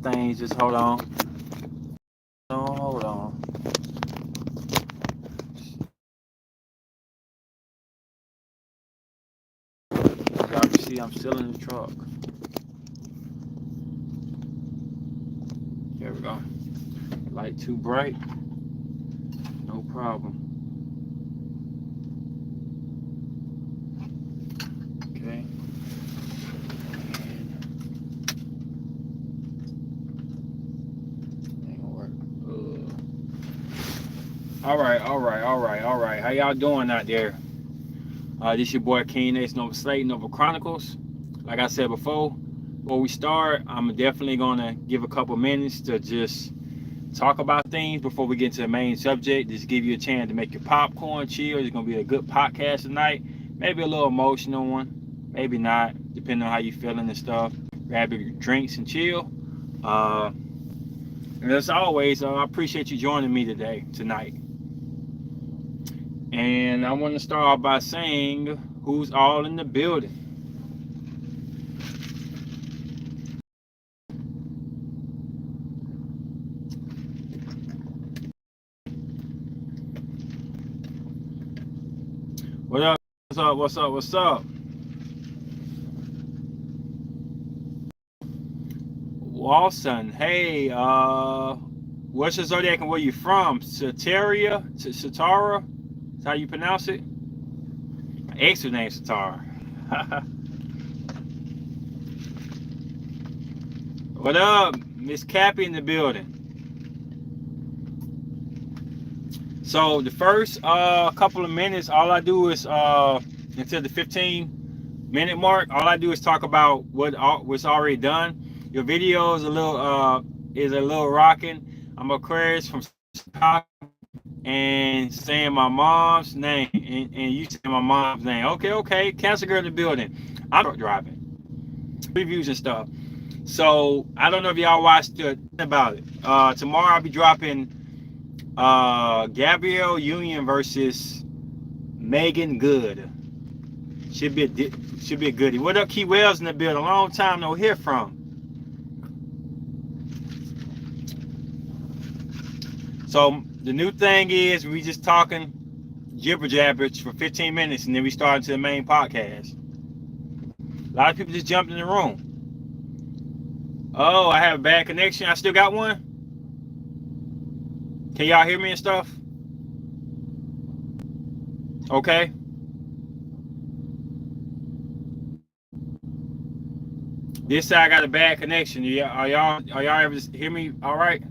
things. Just hold on. Hold on. Y'all can see I'm still in the truck. There we go. Light too bright. No problem. Okay. Ain't gonna work. All right. How y'all doing out there? This your boy King Ace Nova Slate, Nova Chronicles. Like I said before we start, I'm definitely gonna give a couple minutes to just talk about things before we get into the main subject. Just give you a chance to make your popcorn chill. It's gonna be a good podcast tonight. Maybe a little emotional one, maybe not, depending on how you feeling and stuff. Grab your drinks and chill. And as always, I appreciate you joining me tonight. And I want to start off by saying who's all in the building. What up? What's up? Walson, hey, what's your zodiac and where you from? Satara? Is how you pronounce it? My ex was named Satara. What up? Miss Cappy in the building. So the first couple of minutes, all I do is until the 15-minute mark, all I do is talk about what's already done. Your video is a little rocking. I'm Aquarius from Chicago and saying my mom's name and you saying my mom's name. Okay. Cancer girl in the building. I'm driving. Reviews and stuff. So I don't know if y'all watched about it. Tomorrow I'll be dropping Gabrielle Union versus Megan Good. Should be a goodie. What up, Key Wells in the building? A long time no hear from. So the new thing is we just talking jibber jabbers for 15 minutes and then we start into the main podcast. A lot of people just jumped in the room. Oh, I have a bad connection. I still got one. Can y'all hear me and stuff? Okay. This side got a bad connection. Are y'all ever hear me all right?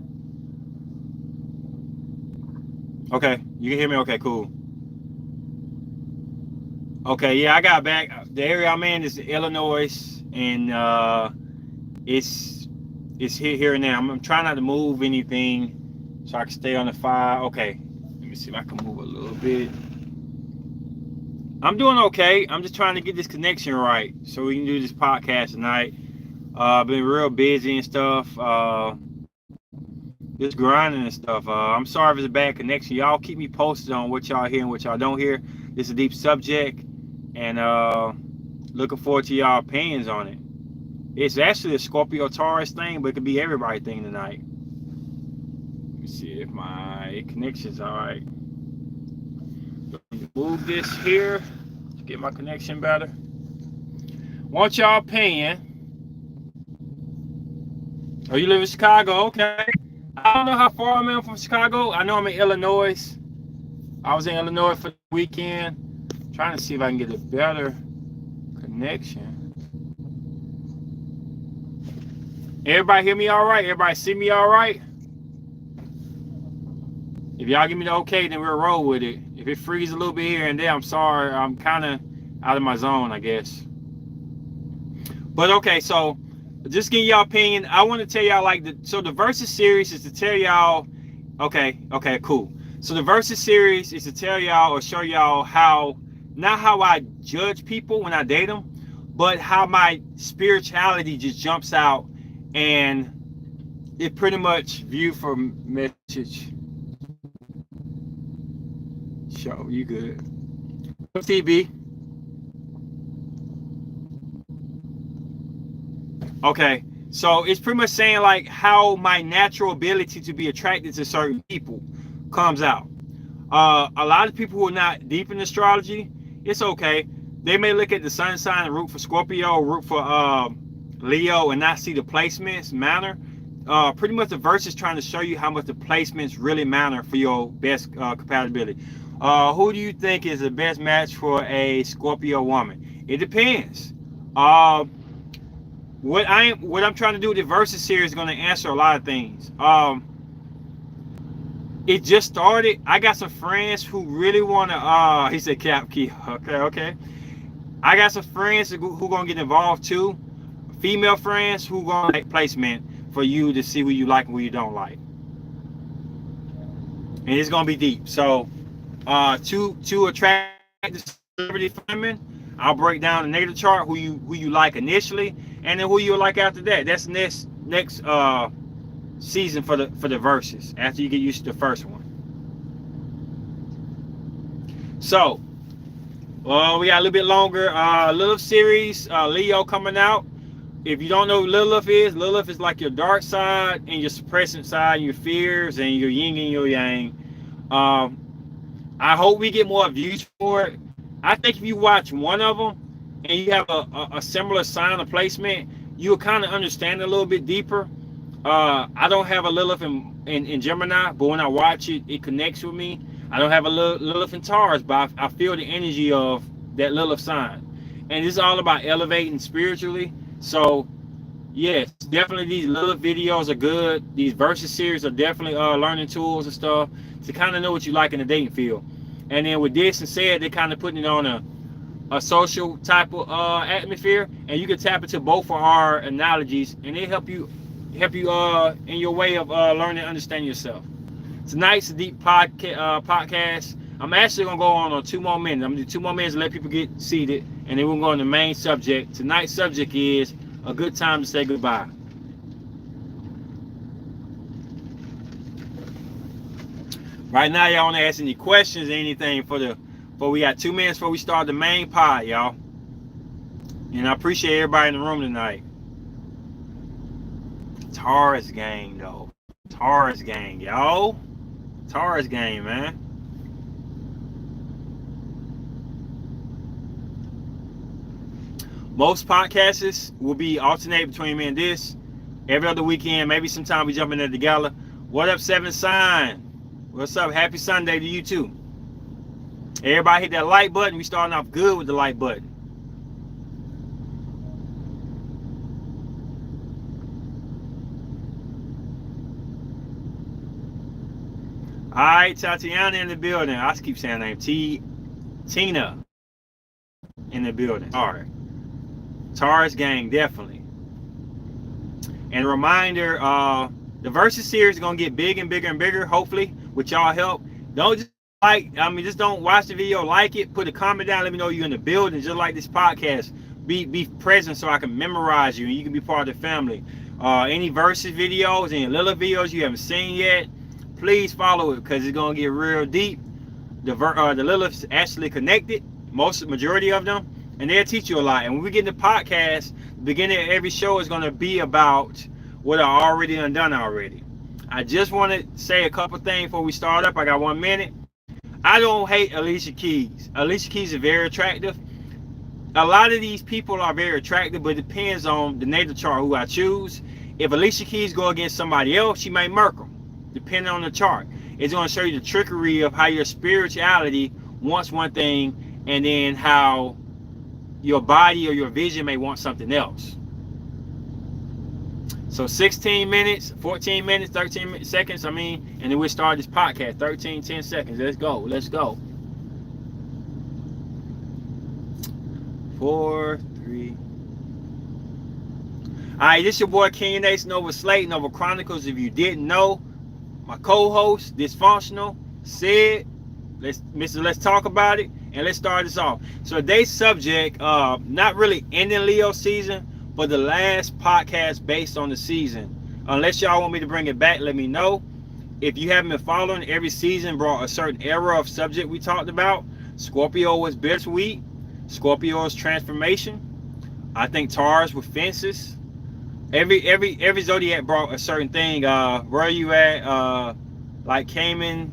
Okay, you can hear me. Okay, cool. Okay, yeah, I got back. The area I'm in is Illinois, and it's here and there. I'm trying not to move anything so I can stay on the file. Okay, let me see if I can move a little bit. I'm doing okay. I'm just trying to get this connection right so we can do this podcast tonight. Been real busy and stuff. Just grinding and stuff. I'm sorry if it's a bad connection. Y'all keep me posted on what y'all hear and what y'all don't hear. This is a deep subject, and looking forward to y'all opinions on it. It's actually a Scorpio Taurus thing, but it could be everybody thing tonight. Let me see if my connection's all right. Move this here to get my connection better. Want y'all opinion? Oh, you live in Chicago? Okay. I don't know how far I'm from Chicago. I know I'm in Illinois. I was in Illinois for the weekend. Trying to see if I can get a better connection. Everybody hear me all right? Everybody see me all right? If y'all give me the okay, then we'll roll with it. If it freezes a little bit here and there, I'm sorry. I'm kind of out of my zone, I guess. But okay, so just getting y'all opinion. I want to tell y'all the Versus series is to tell y'all. Okay, cool. So the Versus series is to tell y'all or show y'all how, not how I judge people when I date them, but how my spirituality just jumps out and it pretty much view for message. Show you good. TB. Okay, So it's pretty much saying like how my natural ability to be attracted to certain people comes out. A lot of people who are not deep in astrology, it's okay. They may look at the sun sign and root for Scorpio, or root for Leo, and not see the placements matter. Pretty much the verse is trying to show you how much the placements really matter for your best compatibility. Who do you think is the best match for a Scorpio woman? It depends. What I'm trying to do with the verses series is going to answer a lot of things. It just started. I got some friends who really want to. He said cap key. Okay. I got some friends who gonna get involved too. Female friends who gonna make placement for you to see who you like and who you don't like. And it's gonna be deep. So, to attract the celebrity women, I'll break down the natal chart, who you like initially, and then who you like after that. That's next season for the verses after you get used to the first one. So, we got a little bit longer. Lilith series, Leo coming out. If you don't know what Lilith is like your dark side and your suppressant side, your fears, and your yin and your yang. I hope we get more views for it. I think if you watch one of them and you have a similar sign of placement, you'll kind of understand it a little bit deeper. I don't have a Lilith in Gemini, but when I watch it, it connects with me. I don't have a Lilith in Taurus, but I feel the energy of that Lilith sign. And it's all about elevating spiritually. So, yes, definitely these Lilith videos are good. These versus series are definitely learning tools and stuff to kind of know what you like in the dating field. And then with this and said, they're kind of putting it on a social type of atmosphere. And you can tap into both of our analogies, and they help you in your way of learning and understand yourself. Tonight's a deep podcast. I'm actually gonna go on 2 more minutes. I'm gonna do 2 more minutes to let people get seated, and then we're gonna go on the main subject. Tonight's subject is a good time to say goodbye. Right now, y'all wanna ask any questions or anything but we got 2 minutes before we start the main pod, y'all. And I appreciate everybody in the room tonight. Taurus gang, though. Taurus gang, yo. Taurus gang, man. Most podcasts will be alternate between me and this. Every other weekend, maybe sometime we jump in there together. What up, 7 Sign? What's up? Happy Sunday to you too. Everybody hit that like button. We starting off good with the like button. All right, Tatiana in the building. I keep saying her name. Tina in the building. All right. Taurus gang, definitely. And a reminder, the versus series is going to get big and bigger and bigger, hopefully, with y'all help. Don't just just don't watch the video, like it, put a comment down, let me know you're in the building, just like this podcast. Be present so I can memorize you and you can be part of the family. Any versus videos, any Lilith videos you haven't seen yet, please follow it because it's gonna get real deep. The Lilith's actually connected, majority of them, and they'll teach you a lot. And when we get in the podcast, the beginning of every show is gonna be about what I already done already. I just want to say a couple things before we start up. I got 1 minute. I don't hate Alicia Keys. Alicia Keys is very attractive. A lot of these people are very attractive, but it depends on the natal chart who I choose. If Alicia Keys go against somebody else, she might murk them, depending on the chart. It's going to show you the trickery of how your spirituality wants one thing, and then how your body or your vision may want something else. So 16 minutes, 14 minutes, 13 seconds, and then we'll start this podcast. 10 seconds. Let's go. 4, 3. All right, this your boy Kenyon Ace, Nova Slate, Nova Chronicles. If you didn't know, my co-host, Dysfunctional, said, let's talk about it, and let's start this off. So today's subject, not really ending Leo season, but the last podcast based on the season. Unless y'all want me to bring it back, let me know. If you haven't been following, every season brought a certain era of subject we talked about. Scorpio was bittersweet. Scorpio's transformation. I think Taurus with fences. Every zodiac brought a certain thing. Where you at? Like Cayman,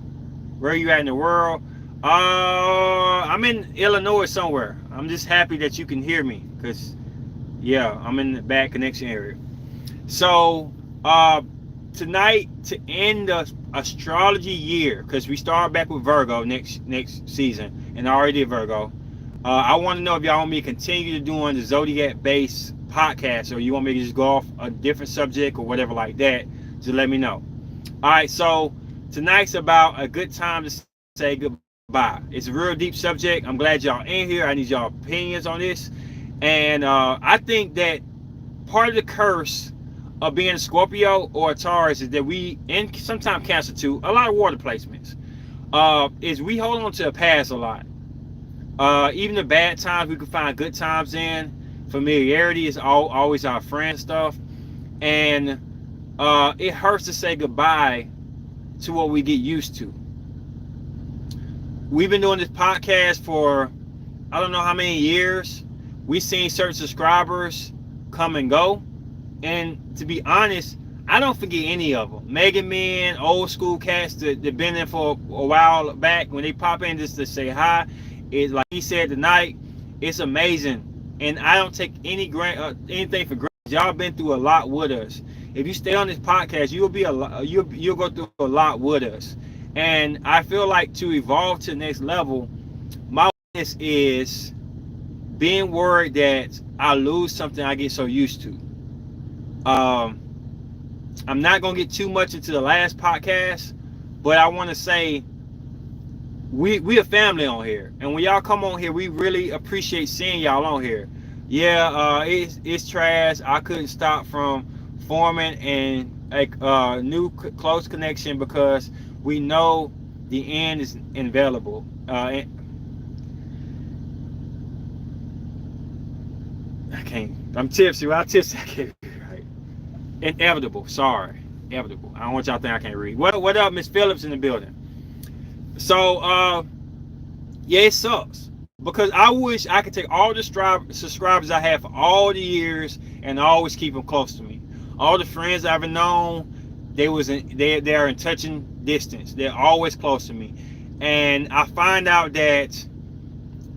where you at in the world? I'm in Illinois somewhere. I'm just happy that you can hear me, cause yeah, I'm in the bad connection area. So tonight, to end the astrology year, because we start back with Virgo next season, and I already did Virgo. I want to know if y'all want me to continue to doing the zodiac based podcast, or you want me to just go off a different subject or whatever like that. Just let me know. All right, so tonight's about a good time to say goodbye. It's a real deep subject. I'm glad y'all in here. I need y'all opinions on this, and I think that part of the curse of being a Scorpio or a Taurus is that we, and sometimes Cancer too, a lot of water placements, is we hold on to the past a lot. Even the bad times we can find good times in. Familiarity is always our friend and stuff, and it hurts to say goodbye to what we get used to. We've been doing this podcast for I don't know how many years. We've seen certain subscribers come and go, and to be honest, I don't forget any of them. Mega Men, old school cats that been in for a while back, when they pop in just to say hi, it's like he said tonight, it's amazing, and I don't take anything for granted. Y'all been through a lot with us. If you stay on this podcast, you'll go through a lot with us, and I feel like to evolve to the next level, my weakness is being worried that I lose something I get so used to. I'm not gonna get too much into the last podcast, but I want to say we a family on here, and when y'all come on here, we really appreciate seeing y'all on here. Yeah, it's trash. I couldn't stop from forming a new close connection because we know the end is inevitable. I can't. I'm tipsy. I'm tipsy. I can't read right. Inevitable. Sorry. Inevitable. I don't want y'all to think I can't read. What up, Miss Phillips in the building? So, yeah, it sucks. Because I wish I could take all the subscribers I have for all the years and always keep them close to me. All the friends I've ever known, they are in touching distance. They're always close to me. And I find out that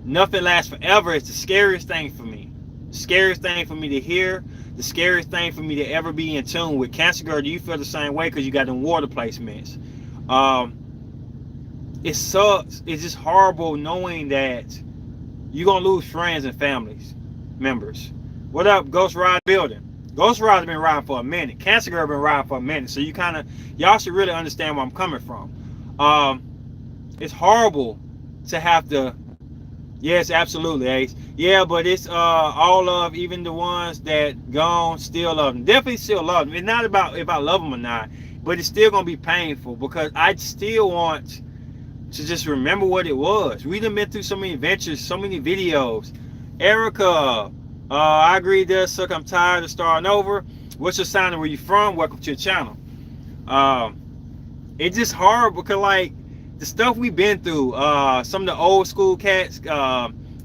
nothing lasts forever. It's the scariest thing for me. The scariest thing for me to hear. The scariest thing for me to ever be in tune with. Cancer girl, do you feel the same way? Because you got them water placements. It sucks. It's just horrible knowing that you're going to lose friends and families members. What up, Ghost Ride building? Ghost Ride's been riding for a minute. Cancer girl been riding for a minute. So y'all should really understand where I'm coming from. It's horrible to have to. Yes, absolutely, Ace. Yeah, but it's all of, even the ones that gone, still love them. Definitely still love them. It's not about if I love them or not, but it's still gonna be painful because I still want to just remember what it was. We done been through so many adventures, so many videos. Erica, I agree. Does suck. I'm tired of starting over. What's your sign and where you from? Welcome to your channel. It's just hard because like the stuff we've been through, some of the old school cats,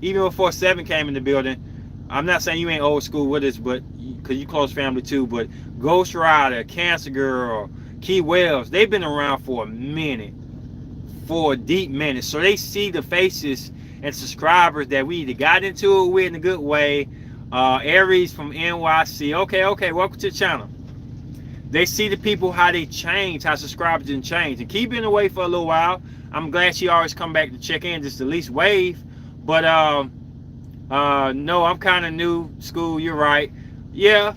even before 7 came in the building. I'm not saying you ain't old school with us, but because you close family too. But Ghost Rider, Cancer Girl, Key Wells, they've been around for a minute, for a deep minute. So they see the faces and subscribers that we either got into it with in a good way. Aries from NYC. Okay, welcome to the channel. They see the people, how they change, how subscribers didn't change. And keep being away for a little while. I'm glad she always come back to check in, just at least wave. But no, I'm kind of new school. You're right. Yeah.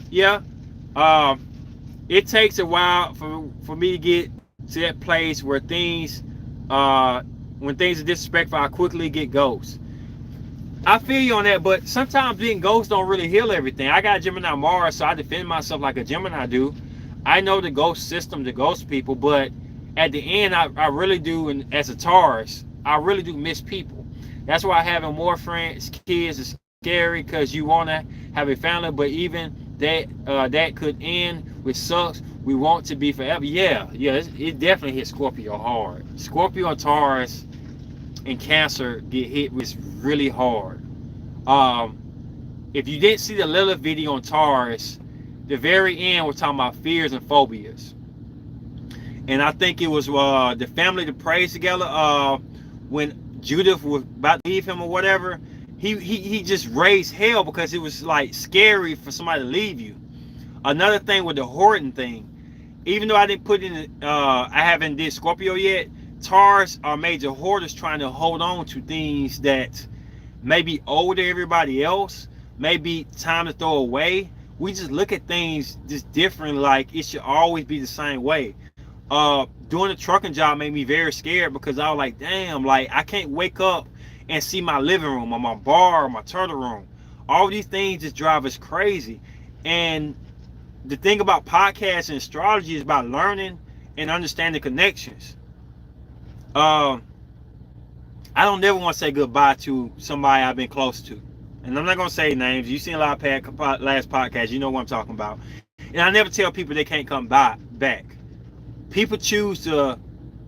It takes a while for me to get to that place where things, when things are disrespectful, I quickly get ghosts. I feel you on that, but sometimes being ghosts don't really heal everything. I got Gemini Mars, so I defend myself like a Gemini do. I know the ghost system, the ghost people, but at the end, I really do, and as a Taurus, I really do miss people. That's why having more friends, kids is scary because you want to have a family, but even that could end, which sucks. We want to be forever. Yeah, it definitely hit Scorpio hard. Scorpio, Taurus, and Cancer get hit with really hard. If you didn't see the Lilith video on Taurus, the very end, we're talking about fears and phobias. And I think it was the family that prays together. When Judith was about to leave him or whatever, he just raised hell because it was like scary for somebody to leave you. Another thing with the hoarding thing, even though I didn't put in, I haven't did Scorpio yet. Taurus are major hoarders trying to hold on to things that may be old to everybody else, maybe time to throw away. We just look at things just different, like it should always be the same way. Doing the trucking job made me very scared because I was like, damn, like I can't wake up and see my living room or my bar or my turtle room. All these things just drive us crazy. And the thing about podcasts and astrology is about learning and understanding connections. I don't never want to say goodbye to somebody I've been close to. And I'm not going to say names. You've seen a lot of last podcasts. You know what I'm talking about. And I never tell people they can't come back. People choose to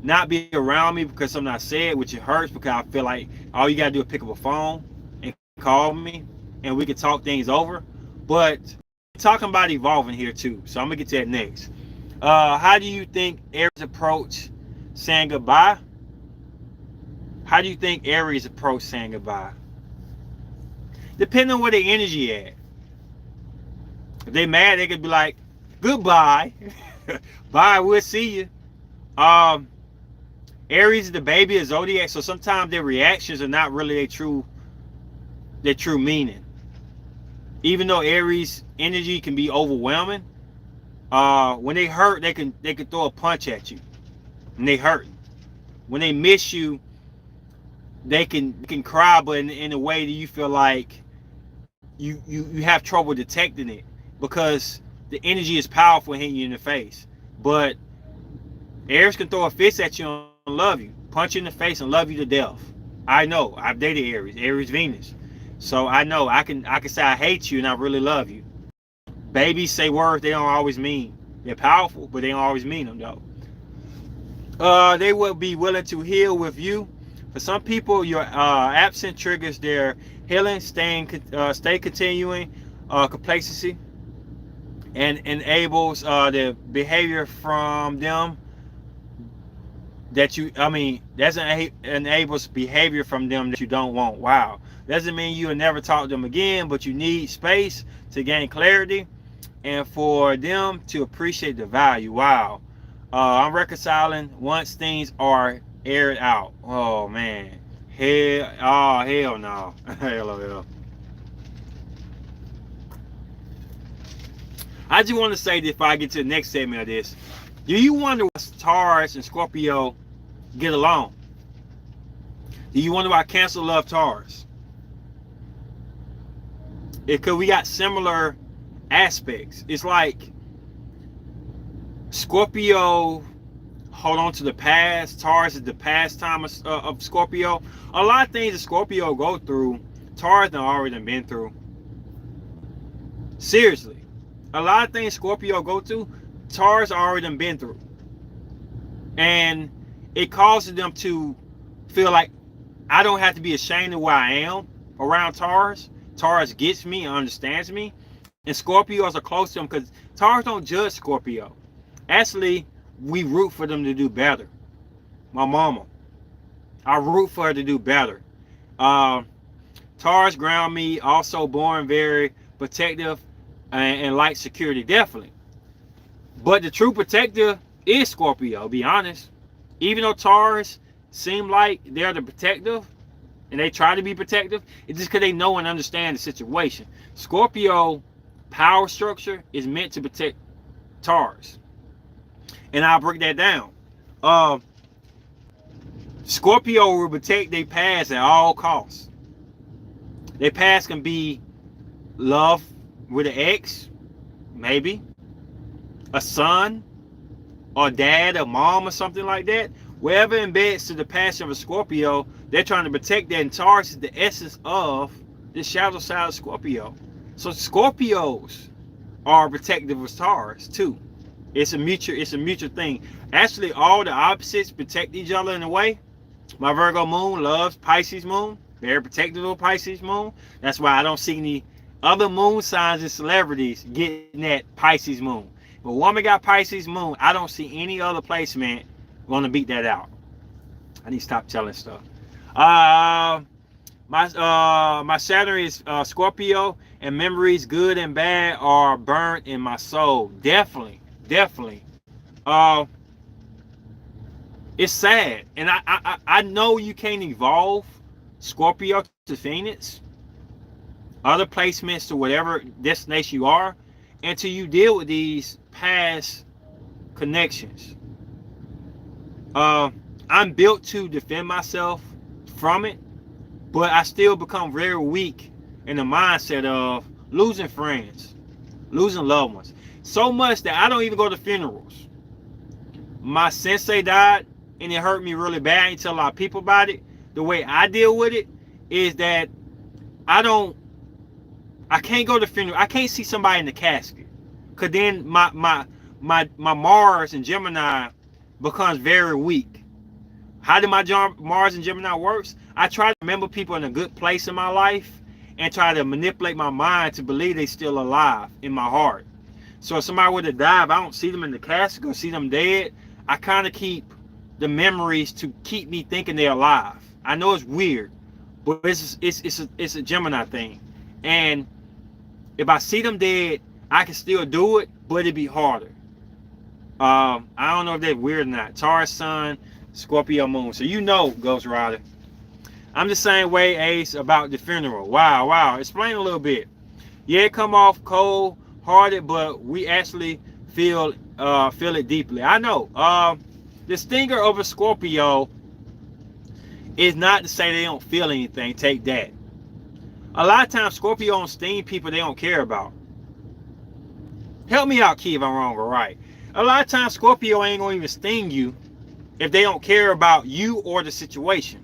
not be around me because I'm not sad, which it hurts because I feel like all you got to do is pick up a phone and call me and we can talk things over. But talking about evolving here too. So I'm going to get to that next. How do you think Aries approach saying goodbye? How do you think Aries approach saying goodbye? Depending on where their energy at. If they mad, they could be like, goodbye. Bye, we'll see you. Aries is the baby of zodiac, so sometimes their reactions are not really their true meaning. Even though Aries energy can be overwhelming, when they hurt, they can throw a punch at you. And they hurt. When they miss you, they can cry, but in a way that you feel like you have trouble detecting it because the energy is powerful hitting you in the face. But Aries can throw a fist at you and love you, punch you in the face and love you to death. I know. I've dated Aries Venus. So I know I can say I hate you and I really love you. Babies say words they don't always mean. They're powerful, but they don't always mean them though. They will be willing to heal with you. For some people, your absence triggers their healing, stay continuing complacency, and enables the behavior from them that enables behavior from them that you don't want. Wow. Doesn't mean you'll never talk to them again, but you need space to gain clarity and for them to appreciate the value. Wow. I'm reconciling once things are aired out. Oh man. Hell no. Hell. I just want to say that before I get to the next segment of this, do you wonder why Taurus and Scorpio get along? Do you wonder why Cancer love Taurus? Because we got similar aspects. It's like Scorpio hold on to the past. Taurus is the pastime of Scorpio. A lot of things that Scorpio go through, Taurus done already been through. Seriously. A lot of things Scorpio go through, Taurus already done been through. And it causes them to feel like I don't have to be ashamed of where I am around Taurus. Taurus gets me and understands me. And Scorpios are close to them because Taurus don't judge Scorpio. Actually, we root for them to do better. My mama, I root for her to do better. Taurus ground me, also born very protective and like security, definitely. But the true protector is Scorpio, be honest. Even though Taurus seem like they're the protective and they try to be protective, it's just because they know and understand the situation. Scorpio power structure is meant to protect Taurus. And I'll break that down. Scorpio will protect their past at all costs. Their past can be love with an ex, maybe, a son, or dad, or mom, or something like that. Wherever embeds to the passion of a Scorpio, they're trying to protect that. And Taurus is the essence of the shadow side of Scorpio. So Scorpios are protective of Taurus too. It's a mutual thing. Actually, all the opposites protect each other in a way. My Virgo moon loves Pisces moon. Very protective of Pisces moon. That's why I don't see any other moon signs and celebrities getting that Pisces moon. If a woman got Pisces moon, I don't see any other placement going to beat that out. I need to stop telling stuff. My Saturn is Scorpio, and memories, good and bad, are burnt in my soul. Definitely, definitely. Uh, it's sad, and I know you can't evolve Scorpio to Phoenix, other placements to whatever destination you are, until you deal with these past connections. I'm built to defend myself from it, but I still become very weak in the mindset of losing friends, losing loved ones. So much that I don't even go to funerals. My sensei died, and it hurt me really bad. I didn't tell a lot of people about it. The way I deal with it is that I can't go to funeral. I can't see somebody in the casket, cause then my Mars and Gemini becomes very weak. How do my Mars and Gemini works? I try to remember people in a good place in my life and try to manipulate my mind to believe they're still alive in my heart. So if somebody were to die, if I don't see them in the casket or see them dead, I kind of keep the memories to keep me thinking they're alive. I know it's weird, but it's a Gemini thing. And if I see them dead, I can still do it, but it'd be harder. I don't know if that's weird or not. Taurus Sun, Scorpio Moon. So you know, Ghost Rider. I'm the same way, Ace, about the funeral. Wow. Explain a little bit. Yeah, it come off cold-hearted, but we actually feel it deeply. I know. The stinger of a Scorpio is not to say they don't feel anything. Take that. A lot of times, Scorpio don't sting people they don't care about. Help me out, Key, if I'm wrong or right. A lot of times, Scorpio ain't gonna even sting you if they don't care about you or the situation.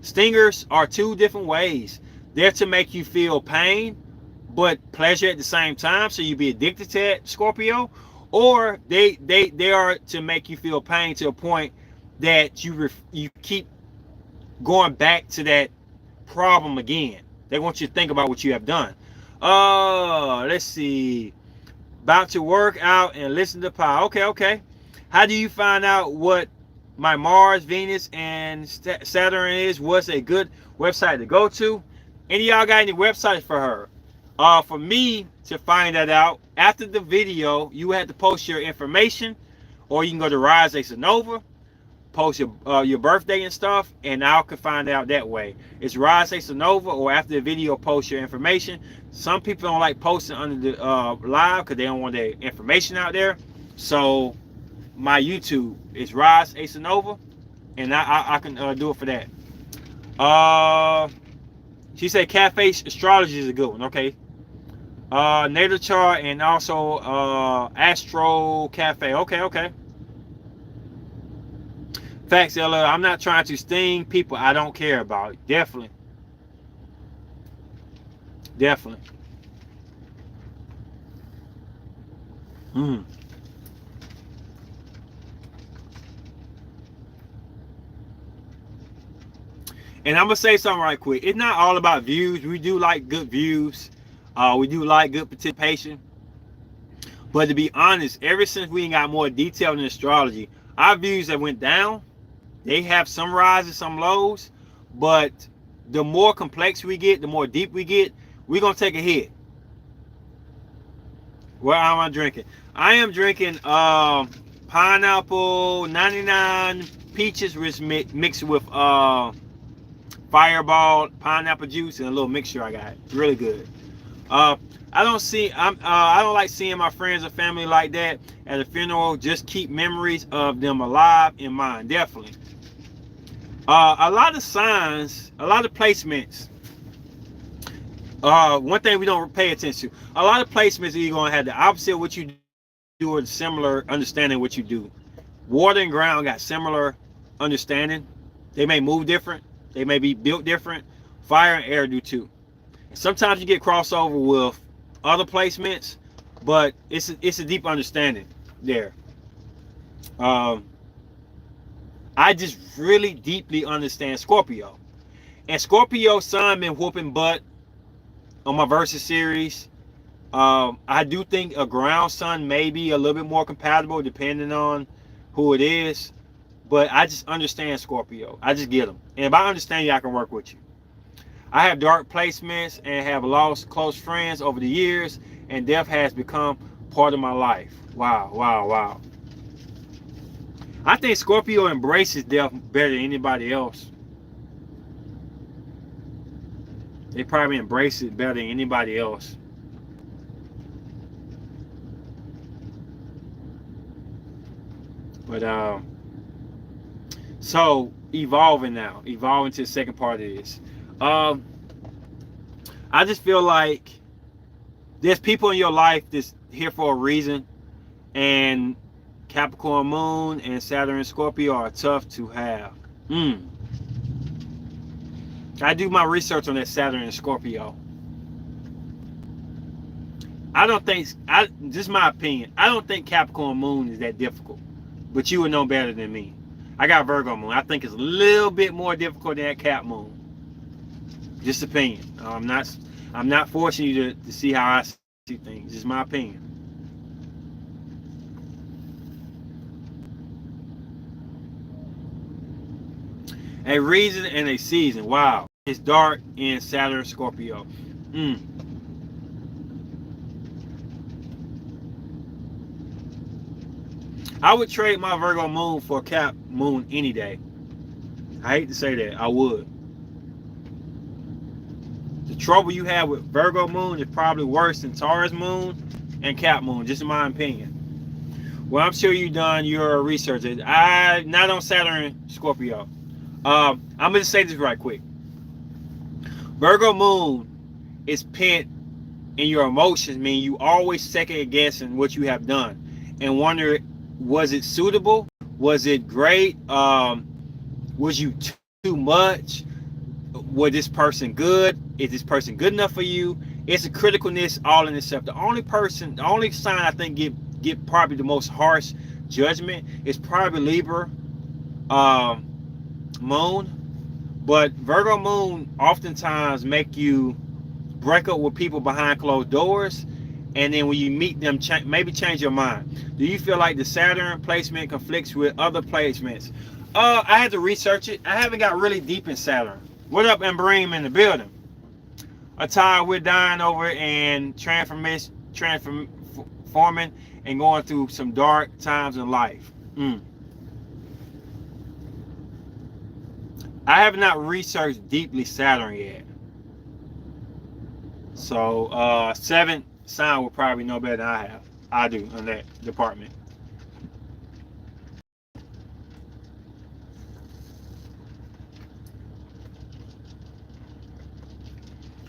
Stingers are two different ways. They're to make you feel pain, but pleasure at the same time, so you be addicted to that, Scorpio. Or they are to make you feel pain to a point that you keep going back to that problem again. They want you to think about what you have done. Let's see. About to work out and listen to power. Okay. How do you find out what my Mars, Venus, and Saturn is? What's a good website to go to? Any of y'all got any websites for her? For me to find that out, after the video, you have to post your information, or you can go to Rise Ace Nova, post your birthday and stuff, and I can find out that way. It's Rise Ace Nova, or after the video, post your information. Some people don't like posting under the live because they don't want their information out there. So my YouTube is Rise Ace Nova, and I can do it for that. She said Cafe Astrology is a good one. Okay. Natal chart and also Astro Cafe. Okay. Facts, Ella. I'm not trying to sting people I don't care about. Definitely. And I'm gonna say something right quick. It's not all about views. We do like good views. We do like good participation. But to be honest, ever since we got more detail in astrology, our views that went down. They have some rises, some lows, but the more complex we get, the more deep we get, we're going to take a hit. What am I drinking? I am drinking pineapple 99 peaches mixed with Fireball pineapple juice and a little mixture I got. Really good. I don't like seeing my friends or family like that at a funeral. Just keep memories of them alive in mind. Definitely. A lot of signs, a lot of placements. One thing we don't pay attention to. A lot of placements you're going to have the opposite of what you do or similar understanding what you do. Water and ground got similar understanding. They may move different. They may be built different. Fire and air do too. Sometimes you get crossover with other placements, but it's a deep understanding there. I just really deeply understand Scorpio. And Scorpio sun been whooping butt on my Versus series. I do think a ground sign may be a little bit more compatible depending on who it is. But I just understand Scorpio. I just get them. And if I understand you, I can work with you. I have dark placements and have lost close friends over the years, and death has become part of my life. Wow, wow, wow. I think Scorpio embraces death better than anybody else. They probably embrace it better than anybody else. But so evolving to the second part of this. I just feel like there's people in your life that's here for a reason, and Capricorn Moon and Saturn and Scorpio are tough to have. I do my research on that Saturn and Scorpio. I don't think, just my opinion, I don't think Capricorn Moon is that difficult. But you would know better than me. I got Virgo Moon. I think it's a little bit more difficult than that Cap Moon. Just opinion. I'm not forcing you to see how I see things. Just my opinion. A reason and a season. Wow. It's dark in Saturn Scorpio. I would trade my Virgo Moon for a Cap Moon any day. I hate to say that. I would. The trouble you have with Virgo Moon is probably worse than Taurus Moon and Cap Moon, just in my opinion. Well, I'm sure you've done your research. Not on Saturn Scorpio. I'm going to say this right quick. Virgo Moon is pent in your emotions, meaning you always second guessing what you have done and wonder, was it suitable? Was it great? Was you too much? Was this person good? Is this person good enough for you? It's a criticalness all in itself. The only sign I think get probably the most harsh judgment is probably Libra Moon. But Virgo Moon oftentimes make you break up with people behind closed doors, and then when you meet them, maybe change your mind. Do you feel like the Saturn placement conflicts with other placements? I had to research it. I haven't got really deep in Saturn. What up, Embreem in the building? Atai, we're dying over and transforming and going through some dark times in life. I have not researched deeply Saturn yet. So, seventh sign will probably know better than I have. I do in that department.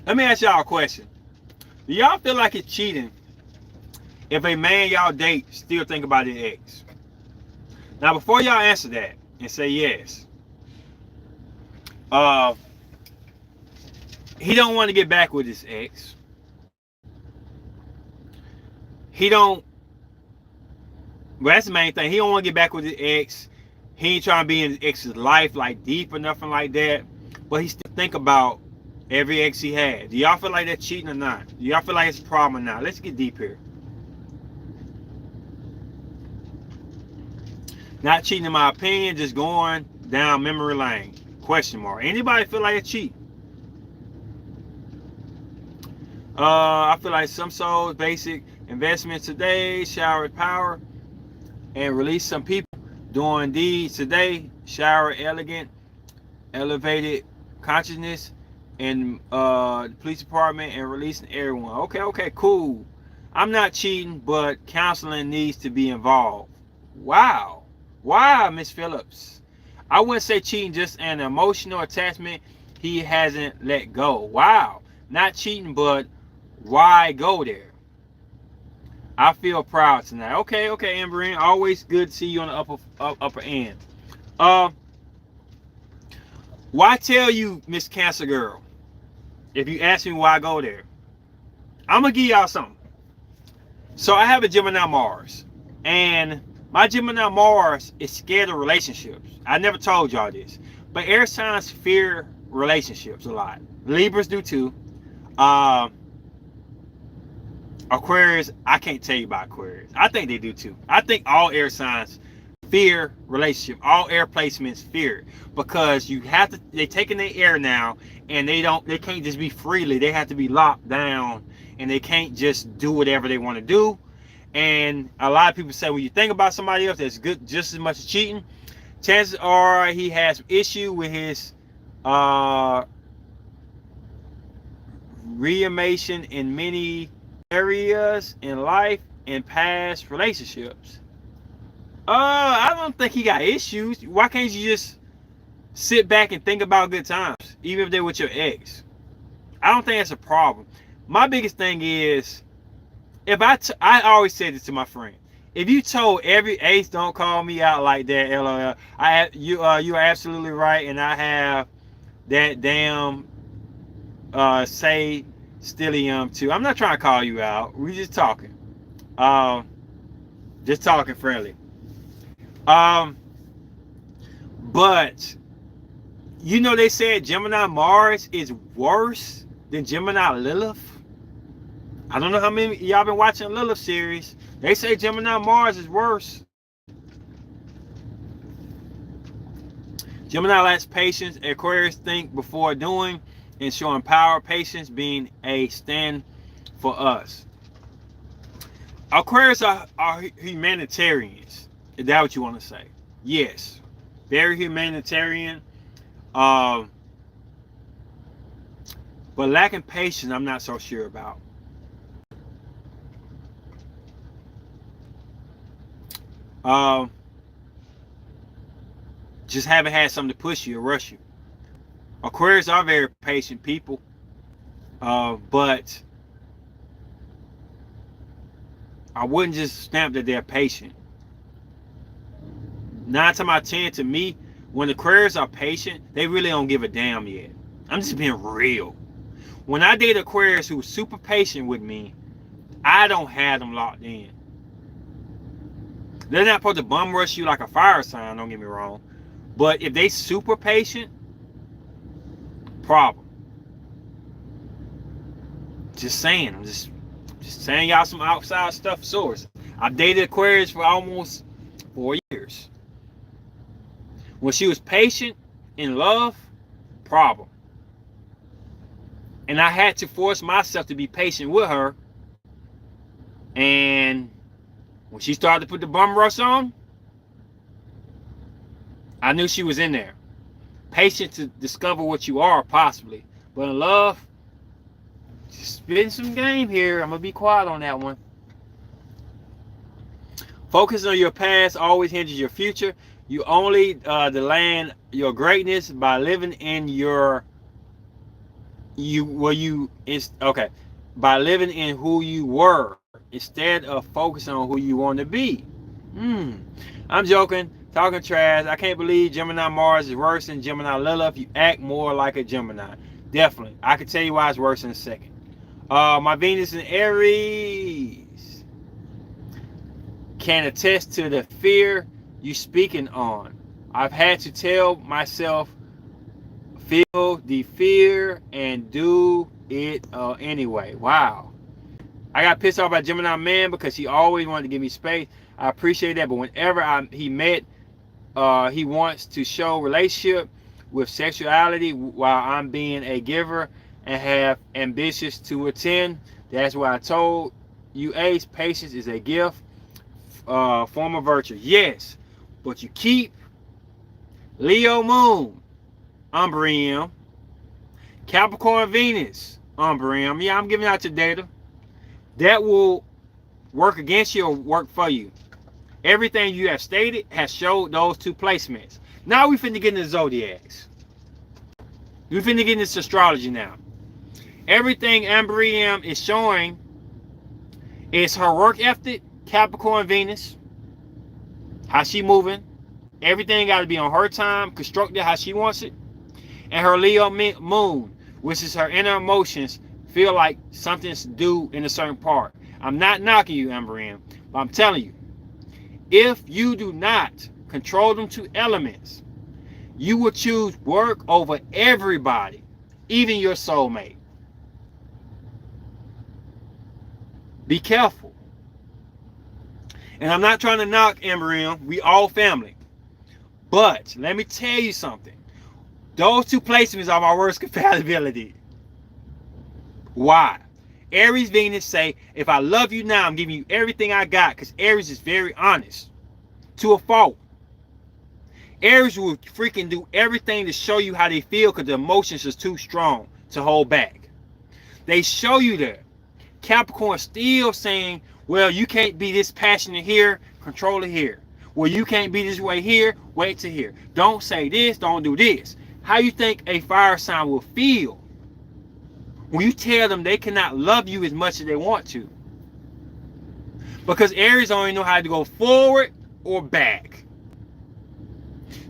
Let me ask y'all a question. Do y'all feel like it's cheating if a man y'all date still think about his ex? Now, before y'all answer that and say yes, he don't want to get back with his ex. Well, that's the main thing. He don't want to get back with his ex. He ain't trying to be in his ex's life like deep or nothing like that. But he still think about every ex he had. Do y'all feel like that's cheating or not? Do y'all feel like it's a problem or not? Let's get deep here. Not cheating in my opinion, just going down memory lane. Question mark. Anybody feel like it's cheating? I feel like some souls basic investments today, shower power, and release some people doing deeds today, shower elegant, elevated consciousness, and the police department, and releasing everyone. Okay, cool. I'm not cheating, but counseling needs to be involved. Wow, Miss Phillips. I wouldn't say cheating, just an emotional attachment he hasn't let go. Wow, not cheating, but why go there? I feel proud tonight. Okay, Amberine. Always good to see you on the upper end. Why tell you, Miss Cancer Girl? If you ask me why I go there, I'm gonna give y'all something. So I have a Gemini Mars, and my Gemini Mars is scared of relationships. I never told y'all this, but air signs fear relationships a lot. Libras do too. Aquarius, I can't tell you about Aquarius. I think they do too. I think all air signs fear relationship. All air placements fear because you have to. They taking their air now, and they don't. They can't just be freely. They have to be locked down, and they can't just do whatever they want to do. And a lot of people say when you think about somebody else that's good just as much as cheating, chances are he has issue with his uh reimation in many areas in life and past relationships. I don't think he got issues. Why can't you just sit back and think about good times, even if they're with your ex? I don't think that's a problem. My biggest thing is if I always say this to my friend. If you told every ace, don't call me out like that, LOL. You are absolutely right, and I have that damn say Stillium too. I'm not trying to call you out. We um just talking friendly. um but you know they said Gemini Mars is worse than Gemini Lilith. I don't know how many y'all been watching Lilith series. They say Gemini Mars is worse. Gemini lacks patience. Aquarius think before doing and showing power. Patience being a stand for us. Aquarius are humanitarians. Is that what you want to say? Yes. Very humanitarian. But lacking patience, I'm not so sure about. Just haven't had something to push you or rush you. Aquarius are very patient people, but I wouldn't just stamp that they're patient. 9 times out of 10, to me, when Aquarius are patient, they really don't give a damn yet. I'm just being real. When I date Aquarius who's super patient with me, I don't have them locked in. They're not supposed to bum rush you like a fire sign, don't get me wrong. But if they super patient, problem. Just saying. I'm just saying y'all some outside stuff source. I've dated Aquarius for almost 4 years. When she was patient in love, problem. And I had to force myself to be patient with her. And when she started to put the bum rush on, I knew she was in there. Patient to discover what you are, possibly. But in love, just spitting some game here. I'm going to be quiet on that one. Focus on your past always hinders your future. You only land your greatness by living in your by living in who you were instead of focusing on who you want to be. I'm joking, talking trash. I can't believe Gemini Mars is worse than Gemini Lilith. You act more like a Gemini. Definitely. I can tell you why it's worse in a second. My Venus in Aries can attest to the fear you speaking on. I've had to tell myself, feel the fear and do it anyway. Wow. I got pissed off by Gemini man because he always wanted to give me space. I appreciate that, but whenever he met, he wants to show relationship with sexuality while I'm being a giver and have ambitious to attend. That's why I told you, Ace, patience is a gift, form of virtue. Yes, but you keep Leo Moon, Umbrium, Capricorn Venus, Umbrium. Yeah, I'm giving out your data. That will work against you or work for you. Everything you have stated has showed those 2 placements. Now we finna get into zodiacs. We finna get into astrology now. Everything Umbrium is showing is her work ethic, Capricorn Venus, how she moving. Everything got to be on her time, constructed how she wants it. And her Leo Moon, which is her inner emotions, feel like something's due in a certain part. I'm not knocking you, Umbrium, but I'm telling you, if you do not control them 2 elements, you will choose work over everybody, even your soulmate. Be careful. And I'm not trying to knock Embryo. We all family. But let me tell you something. Those two placements are my worst compatibility. Why? Aries Venus say, if I love you now, I'm giving you everything I got. Because Aries is very honest. To a fault. Aries will freaking do everything to show you how they feel because the emotions is too strong to hold back. They show you that. Capricorn still saying, well, you can't be this passionate here, control it here. Well, you can't be this way here, wait to here. Don't say this, don't do this. How you think a fire sign will feel when you tell them they cannot love you as much as they want to? Because Aries only know how to go forward or back.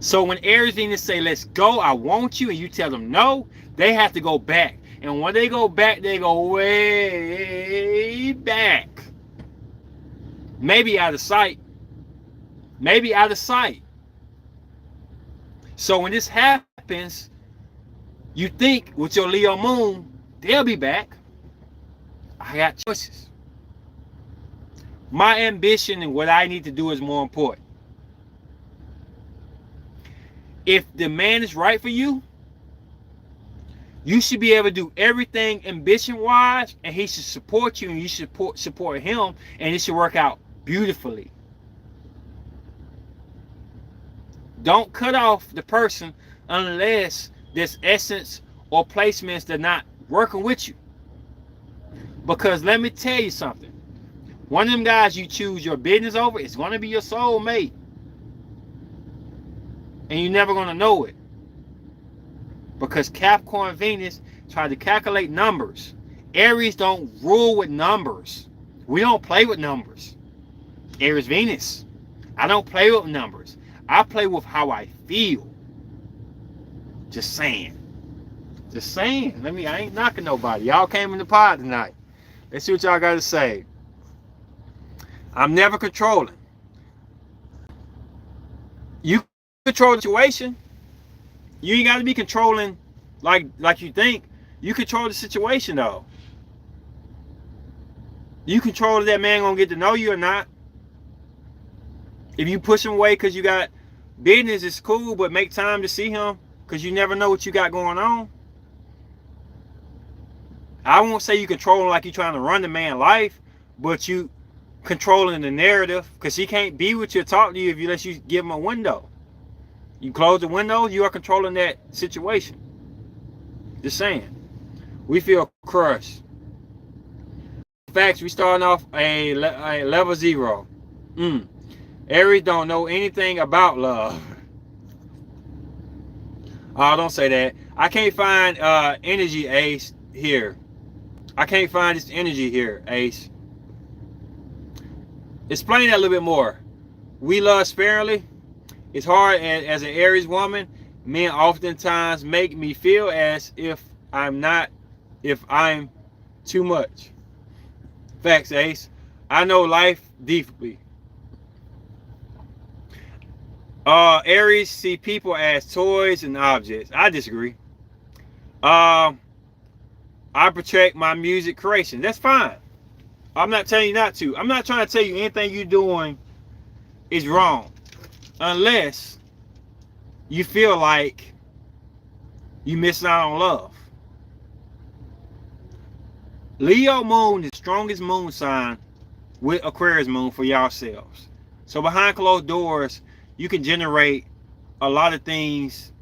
So when Aries Venus say, let's go, I want you, and you tell them no, they have to go back. And when they go back, they go way back. Maybe out of sight. Maybe out of sight. So when this happens, you think with your Leo moon, they'll be back. I got choices. My ambition and what I need to do is more important. If the man is right for you, you should be able to do everything ambition-wise, and he should support you, and you should support him, and it should work out beautifully. Don't cut off the person unless there's essence or placements that are not working with you. Because let me tell you something. One of them guys you choose your business over is going to be your soulmate. And you're never going to know it. Because Capricorn Venus try to calculate numbers. Aries don't rule with numbers. We don't play with numbers. Aries Venus. I don't play with numbers. I play with how I feel. Just saying. Just saying. I ain't knocking nobody. Y'all came in the pod tonight. Let's see what y'all got to say. I'm never controlling. You control the situation. You ain't got to be controlling like you think. You control the situation though. You control if that man gonna get to know you or not. If you push him away because you got business, it's cool, but make time to see him because you never know what you got going on. I won't say you controlling like you trying to run the man's life, but you controlling the narrative because he can't be with you or talk to you unless you give him a window. You close the window, you are controlling that situation. Just saying. We feel crushed. Facts, we starting off a level 0. Aries don't know anything about love. Oh, don't say that. I can't find energy, Ace, here. I can't find this energy here, Ace. Explain that a little bit more. We love sparingly. It's hard as an Aries woman. Men oftentimes make me feel as if I'm too much. Facts, Ace. I know life deeply. Aries see people as toys and objects. I disagree. I protect my music creation. That's fine. I'm not telling you not to. I'm not trying to tell you anything you're doing is wrong. Unless you feel like you missing out on love. Leo moon is the strongest moon sign with Aquarius moon for yourselves. So behind closed doors, you can generate a lot of things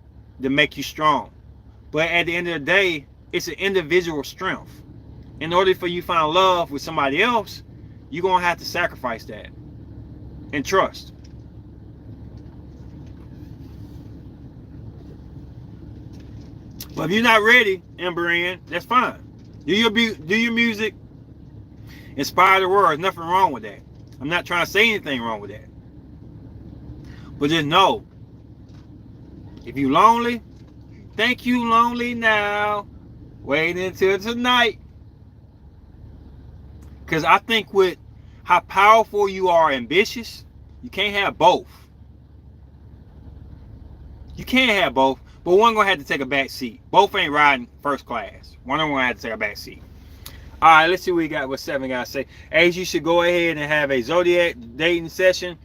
that make you strong. But at the end of the day, it's an individual strength. In order for you to find love with somebody else, you're going to have to sacrifice that. And trust. But if you're not ready, Emberian, that's fine. Do your music, inspire the world. There's nothing wrong with that. I'm not trying to say anything wrong with that. But just know, if you lonely, think you lonely now. Wait until tonight. Because I think with how powerful you are ambitious, you can't have both. You can't have both. But one gonna have to take a back seat. Both ain't riding first class. One of them gonna have to take a back seat. All right, let's see what we got. What 7 guys say. Ace, you should go ahead and have a Zodiac dating session.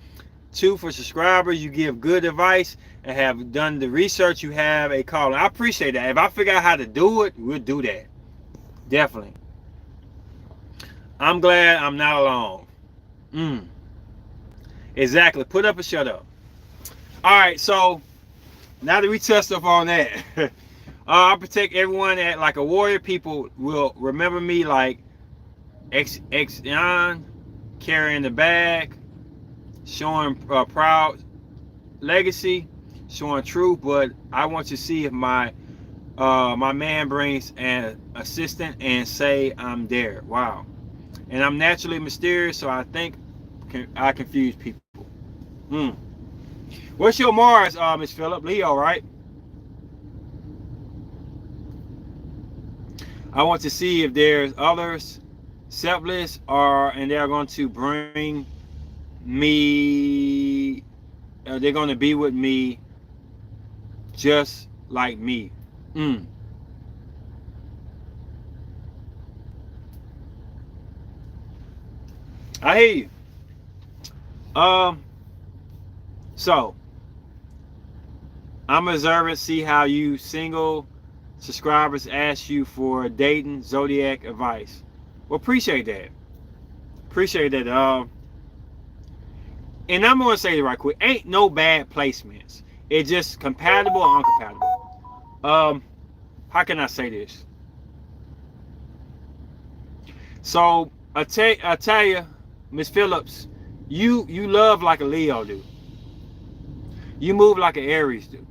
2, for subscribers, you give good advice and have done the research. You have a call. I appreciate that. If I figure out how to do it, we'll do that. Definitely. I'm glad I'm not alone. Exactly. Put up or shut up. All right, so now that we touched up on that, I protect everyone at like a warrior. People will remember me like Xion, carrying the bag, showing proud legacy, showing truth. But I want to see if my man brings an assistant and say I'm there. Wow. And I'm naturally mysterious, so I think I confuse people. What's your Mars, Miss Phillip? Leo, right? I want to see if there's others selfless and they're going to bring me, they're going to be with me just like me. I hear you. So I'm observing, see how you single subscribers ask you for dating Zodiac advice. Well, appreciate that. Appreciate that. And I'm gonna say it right quick. Ain't no bad placements. It's just compatible or uncompatible. How can I say this? So I tell you, Miss Phillips, you love like a Leo do. You move like an Aries do.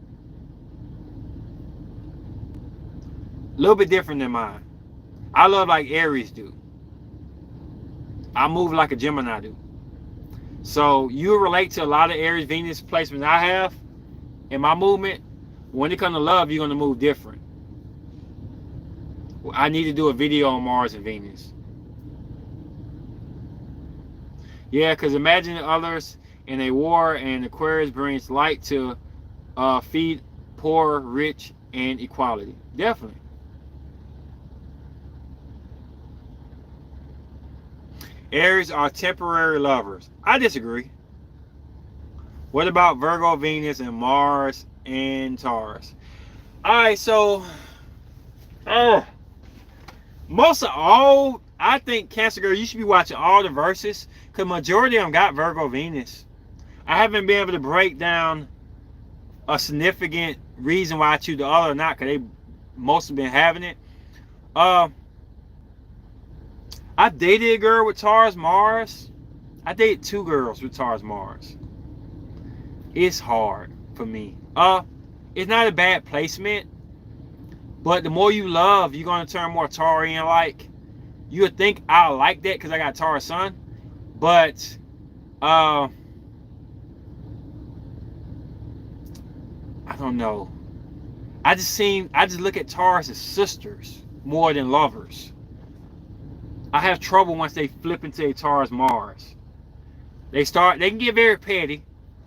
A little bit different than mine. I love like Aries do. I move like a Gemini do. So you relate to a lot of Aries Venus placements I have in my movement. When it comes to love, you're going to move different. I need to do a video on Mars and Venus. Yeah, because imagine others in a war, and Aquarius brings light to feed poor, rich, and equality. Definitely. Aries are temporary lovers. I disagree. What about Virgo, Venus, and Mars and Taurus? Alright, so most of all, I think Cancer girl, you should be watching all the verses, because majority of them got Virgo, Venus. I haven't been able to break down a significant reason why I choose the other or not, because they most have been having it. I dated a girl with Taurus Mars. I dated 2 girls with Taurus Mars. It's hard for me. It's not a bad placement, but the more you love, you're gonna turn more Taurian like. You would think I like that because I got Taurus Sun, but I don't know. I just look at Taurus as sisters more than lovers. I have trouble once they flip into a Taurus Mars. They can get very petty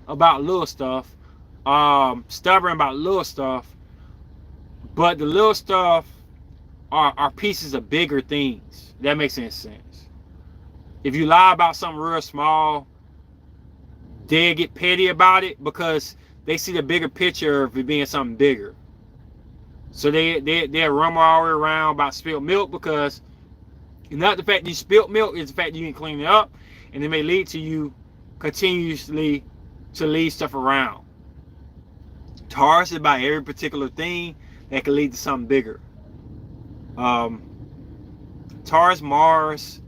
about little stuff, stubborn about little stuff, but the little stuff are pieces of bigger things. That makes any sense. If you lie about something real small, they get petty about it because they see the bigger picture of it being something bigger. So they'll rumor all the way around about spilled milk, because it's not the fact you spilled milk, it's the fact you didn't clean it up, and it may lead to you continuously to leave stuff around. Taurus is about every particular thing that can lead to something bigger. Taurus Mars,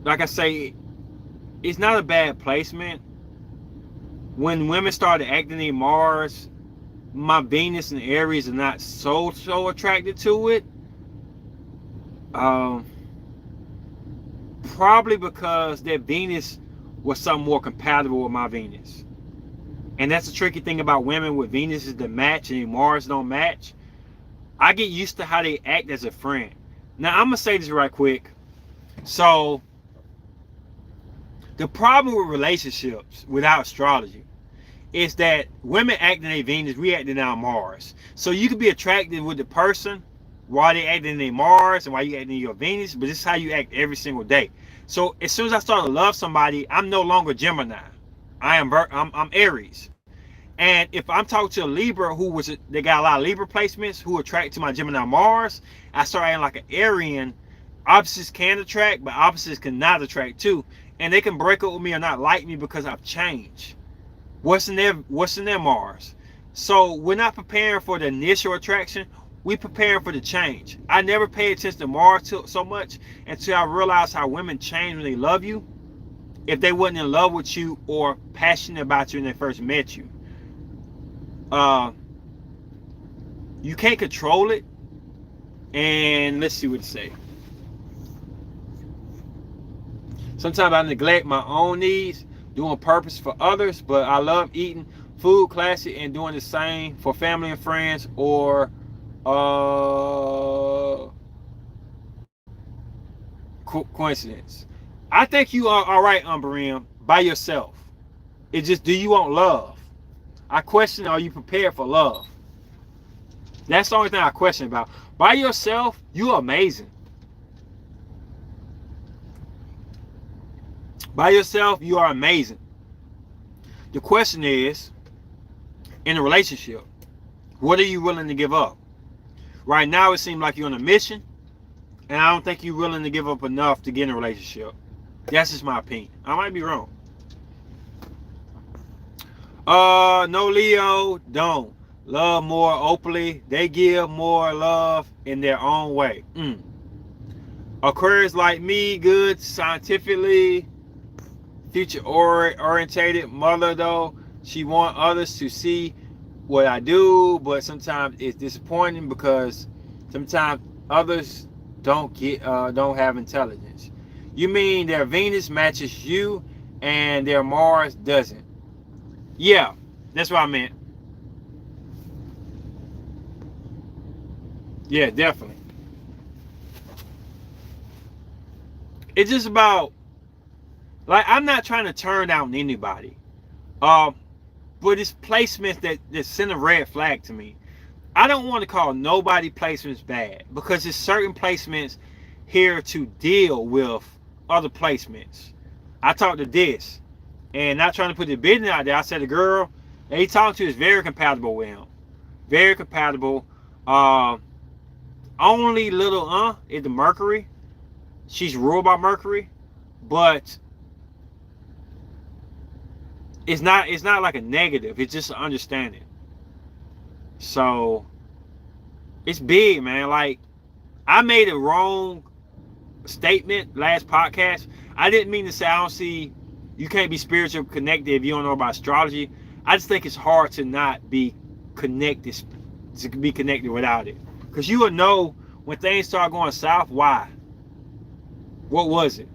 like I say, it's not a bad placement. When women started acting in Mars, my Venus and Aries are not so attracted to it. Probably because their Venus was something more compatible with my Venus. And that's the tricky thing about women with Venus is the match and Mars don't match. I get used to how they act as a friend. Now I'm gonna say this right quick. So the problem with relationships without astrology is that women act in their Venus, we act in our Mars. So you could be attracted with the person, why they acting in Mars and why you acting in your Venus, but this is how you act every single day. So as soon as I start to love somebody, I'm no longer Gemini. I'm Aries. And if I'm talking to a Libra they got a lot of Libra placements who attract to my Gemini Mars, I start acting like an Arian. Opposites can attract, but opposites cannot attract too. And they can break up with me or not like me because I've changed. What's in their Mars? So we're not preparing for the initial attraction. We preparing for the change. I never paid attention to Mars so much until I realized how women change when they love you. If they wasn't in love with you or passionate about you when they first met you. You can't control it. And let's see what it say. Sometimes I neglect my own needs, doing purpose for others, but I love eating food classic and doing the same for family and friends or coincidence. I think you are all right, Umbrium, by yourself. It's just, do you want love? I question, are you prepared for love? That's the only thing I question about. By yourself, you're amazing. By yourself, you are amazing. The question is, in a relationship, what are you willing to give up? Right now, it seems like you're on a mission, and I don't think you're willing to give up enough to get in a relationship. That's just my opinion. I might be wrong. No, Leo, don't. Love more openly. They give more love in their own way. Aquarius like me, good scientifically, future orientated mother though. She want others to see what I do, but sometimes it's disappointing because sometimes others don't have intelligence. You mean their Venus matches you and their Mars doesn't? Yeah, that's what I meant. Yeah, definitely. It's just about, like, I'm not trying to turn down anybody. But it's placements that send a red flag to me. I don't want to call nobody placements bad because there's certain placements here to deal with other placements. I talked to this, and not trying to put the business out there, I said the girl that he talked to is very compatible with him. Very compatible. Only little is the Mercury. She's ruled by Mercury, but it's not like a negative. It's just an understanding. So it's big, man. Like, I made a wrong statement last podcast. I didn't mean to say I don't see you can't be spiritually connected if you don't know about astrology. I just think it's hard to not be connected, to be connected without it, because you will know when things start going south. Why? What was it?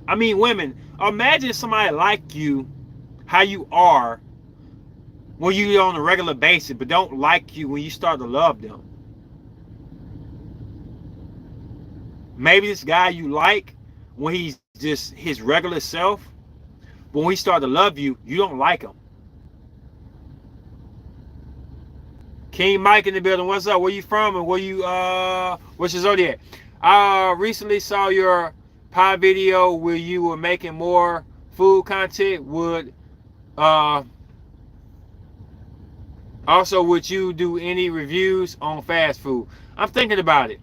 I mean, women, imagine somebody like you, how you are when you're on a regular basis, but don't like you when you start to love them. Maybe this guy you like when he's just his regular self, but when he start to love you, you don't like him. King Mike in the building. What's up? Where you from? And where you what's your zodiac? I recently saw your pie video where you were making more food content. Also, would you do any reviews on fast food? I'm thinking about it.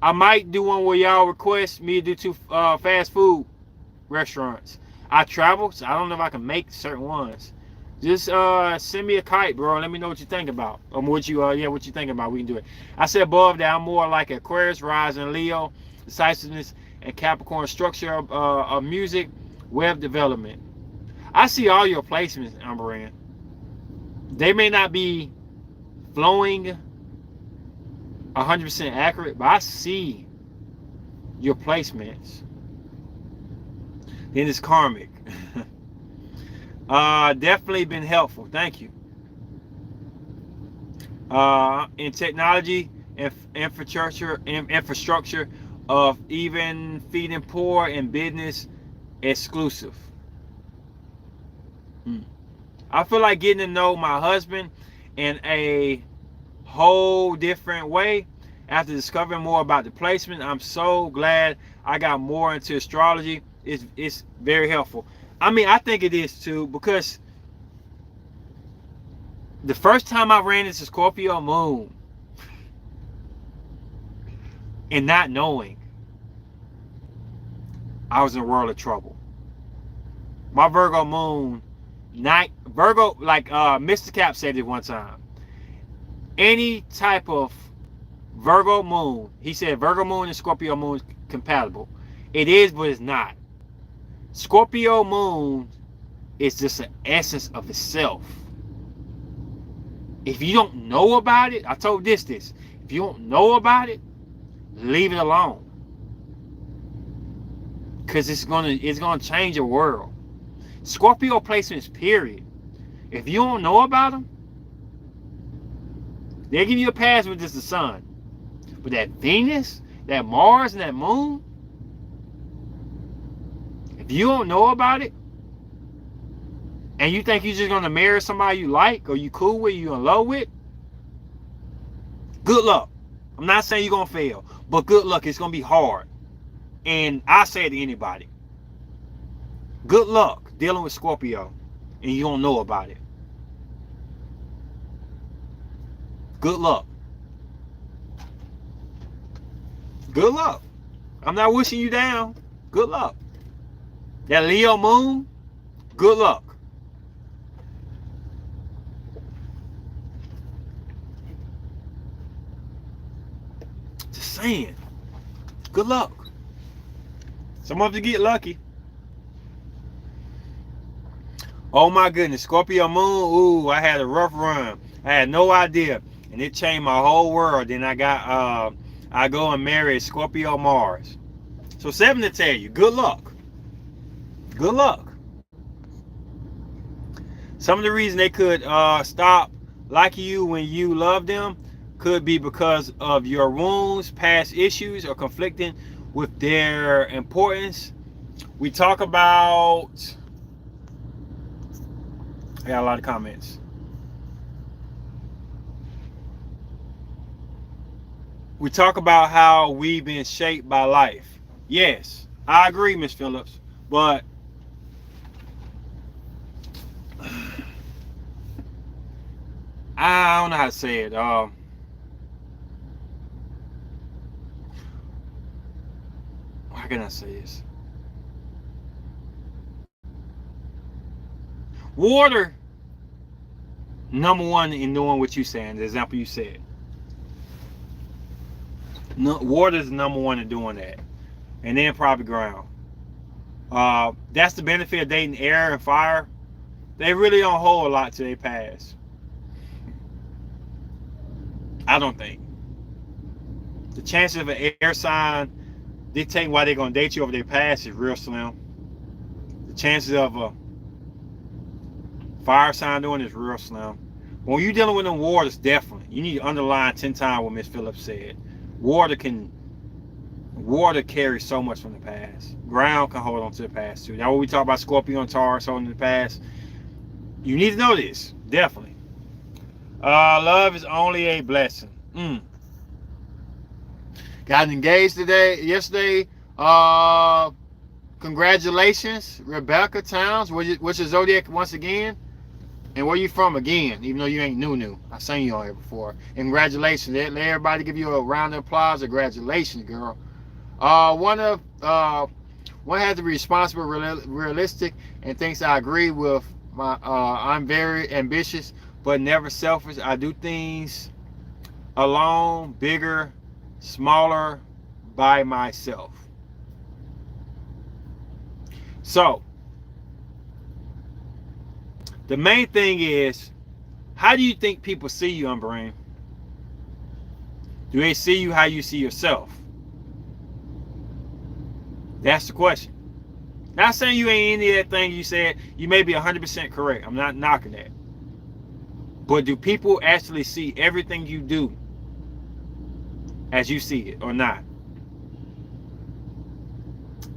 I might do one where y'all request me to do 2 fast food restaurants. I travel, so I don't know if I can make certain ones. Just send me a kite, bro. Let me know what you think about. What you think about. We can do it. I said above that I'm more like Aquarius, rising Leo, decisiveness, and Capricorn, structure of music, web development. I see all your placements, Amberan. They may not be flowing 100% accurate, but I see your placements. Then it's karmic. Definitely been helpful. Thank you. In technology and infrastructure of even feeding poor and business exclusive. I feel like getting to know my husband in a whole different way After discovering more about the placement, I'm so glad I got more into astrology. It's very helpful. I mean, I think it is too, because the first time I ran into Scorpio moon and not knowing, I was in a world of trouble. My Virgo moon, Virgo, like Mr. Cap said it one time. Any type of Virgo moon, he said Virgo moon and Scorpio moon is compatible. It is, but it's not. Scorpio moon is just an essence of itself. If you don't know about it, I told this. If you don't know about it, leave it alone. Because it's gonna change your world. Scorpio placements, period. If you don't know about them, they'll give you a pass with just the sun. But that Venus, that Mars, and that moon, if you don't know about it, and you think you're just gonna marry somebody you like, or you cool with, you in love with, good luck. I'm not saying you're gonna fail, but good luck. It's gonna be hard. And I say it to anybody, good luck dealing with Scorpio and you don't know about it. Good luck. Good luck. I'm not wishing you down. Good luck. That Leo moon, good luck. Just saying. Good luck. Some of you get lucky. Oh my goodness, Scorpio moon, ooh, I had a rough run. I had no idea, and it changed my whole world. Then I go and marry Scorpio Mars. So 7 to tell you, good luck. Good luck. Some of the reason they could stop liking you when you love them could be because of your wounds, past issues, or conflicting with their importance. We talk about, I got a lot of comments. We talk about how we've been shaped by life. Yes, I agree, Miss Phillips, but I don't know how to say it. How can I say this? Water, number one in doing what you saying, the example you said. No, water is number one in doing that. And then probably ground. That's the benefit of dating air and fire. They really don't hold a lot till they pass. I don't think. The chances of an air sign dictating why they're going to date you over their past is real slim. The chances of a fire sign doing is real slim. When you're dealing with them waters, definitely. You need to underline 10 times what Miss Phillips said. Water carries so much from the past. Ground can hold on to the past too. Now when we talk about Scorpio and Taurus holding the past, you need to know this. Definitely. Love is only a blessing. Got engaged yesterday. Congratulations, Rebecca Towns. What's your zodiac once again? And where you from again? Even though you ain't new. I've seen you on here before. And congratulations. Let everybody give you a round of applause. Congratulations, girl. One has to be responsible, realistic, and thinks I agree with my. I'm very ambitious, but never selfish. I do things alone, bigger, smaller, by myself. So the main thing is, how do you think people see you, Umbrain? Do they see you how you see yourself? That's the question. Not saying you ain't any of that thing you said. You may be 100% correct. I'm not knocking that. But do people actually see everything you do as you see it or not?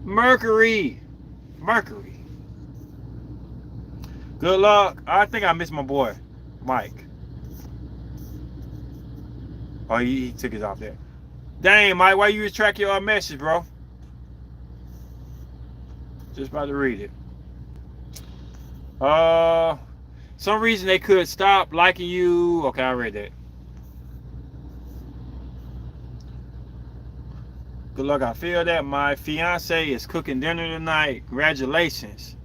Mercury. Good luck. I think I missed my boy, Mike. Oh, he took it off there. Dang, Mike, why you retract your message, bro? Just about to read it. Some reason they could stop liking you. Okay, I read that. Good luck. I feel that my fiance is cooking dinner tonight. Congratulations.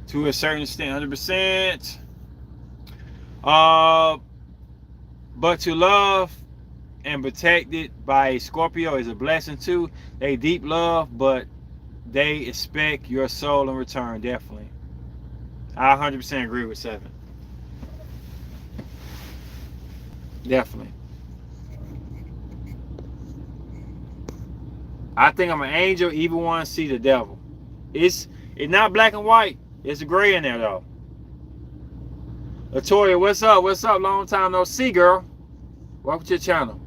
To a certain extent, 100%. Uh, but to love and protected by a Scorpio is a blessing too. They deep love, but they expect your soul in return. Definitely, I 100% agree with 7. Definitely, I think I'm an angel. Evil ones see the devil. It's not black and white. It's a gray in there though. Latoya, what's up? What's up? Long time no see, girl. Welcome to your channel.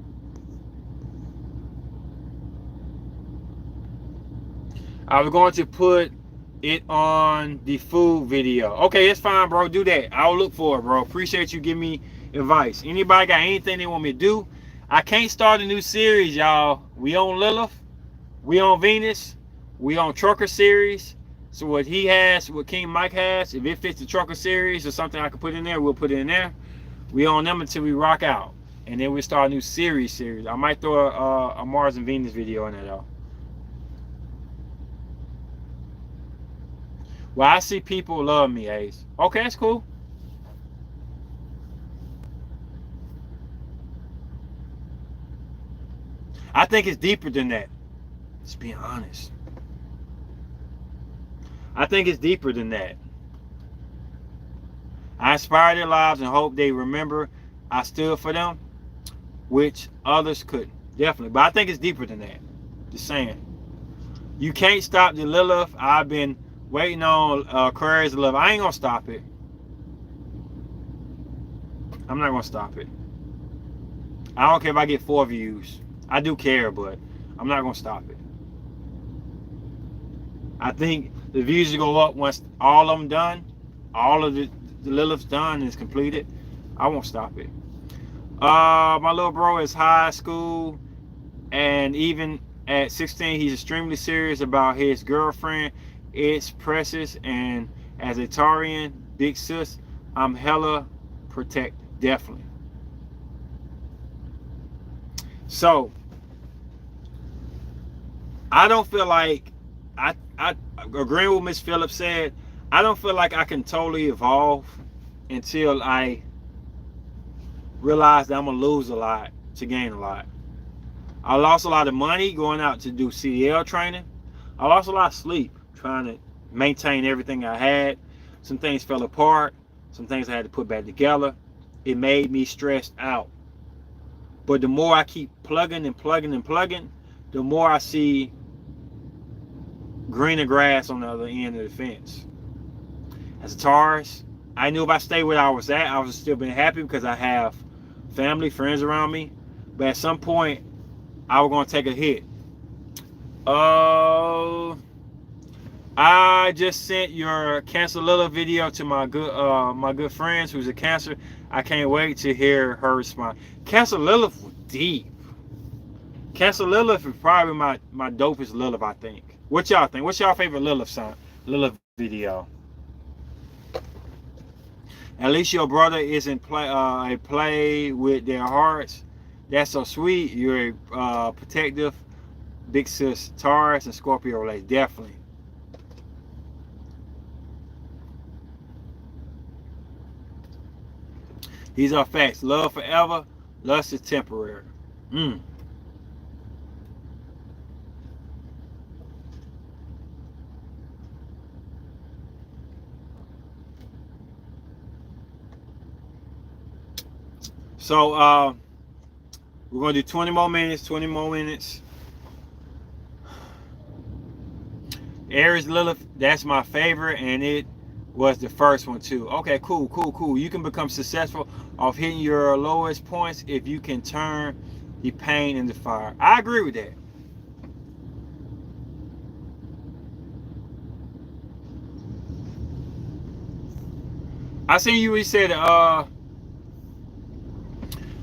I was going to put it on the food video. Okay, it's fine, bro. Do that. I'll look for it, bro. Appreciate you giving me advice. Anybody got anything they want me to do? I can't start a new series, y'all. We on Lilith. We on Venus. We on Trucker series. So what he has, what King Mike has, if it fits the Trucker series or something I can put in there, we'll put it in there. We on them until we rock out. And then we start a new series. I might throw a Mars and Venus video in there, though. Well, I see people love me, Ace. Okay, that's cool. I think it's deeper than that. Let's be honest. I think it's deeper than that. I inspire their lives and hope they remember I stood for them, which others couldn't. Definitely. But I think it's deeper than that. Just saying. You can't stop the Lilith. I've been waiting on Aquarius love. I ain't gonna stop it. I'm not gonna stop it. I don't care if I get 4 views. I do care, but I'm not gonna stop it. I think the views will go up once all of them done. All of the Lilith's done and is completed. I won't stop it. My little bro is high school, and even at 16, he's extremely serious about his girlfriend. It's precious, and as a Tarian, big sis, I'm hella protected. Definitely. So, I don't feel like, I agreeing with Miss Phillips said, I don't feel like I can totally evolve until I realize that I'm going to lose a lot to gain a lot. I lost a lot of money going out to do CDL training. I lost a lot of sleep trying to maintain everything I had. Some things fell apart. Some things I had to put back together. It made me stressed out. But the more I keep plugging and plugging and plugging, the more I see greener grass on the other end of the fence. As a Taurus, I knew if I stayed where I was at, I would still been happy because I have family, friends around me. But at some point, I was going to take a hit. I just sent your Cancer Lilith video to my good friends who's a Cancer. I can't wait to hear her respond. Cancer Lilith was deep. Cancer Lilith is probably my dopest Lilith, I think. What y'all think? What's y'all favorite Lilith song? Lilith video? At least your brother isn't play with their hearts. That's so sweet. You're a protective big sis Taurus and Scorpio related. Definitely. These are facts. Love forever. Lust is temporary. So we're gonna do 20 more minutes. 20 more minutes. Aries Lilith, that's my favorite, and it was the first one too. Okay, cool. You can become successful off hitting your lowest points if you can turn the pain into fire. I agree with that. I seen you. He said,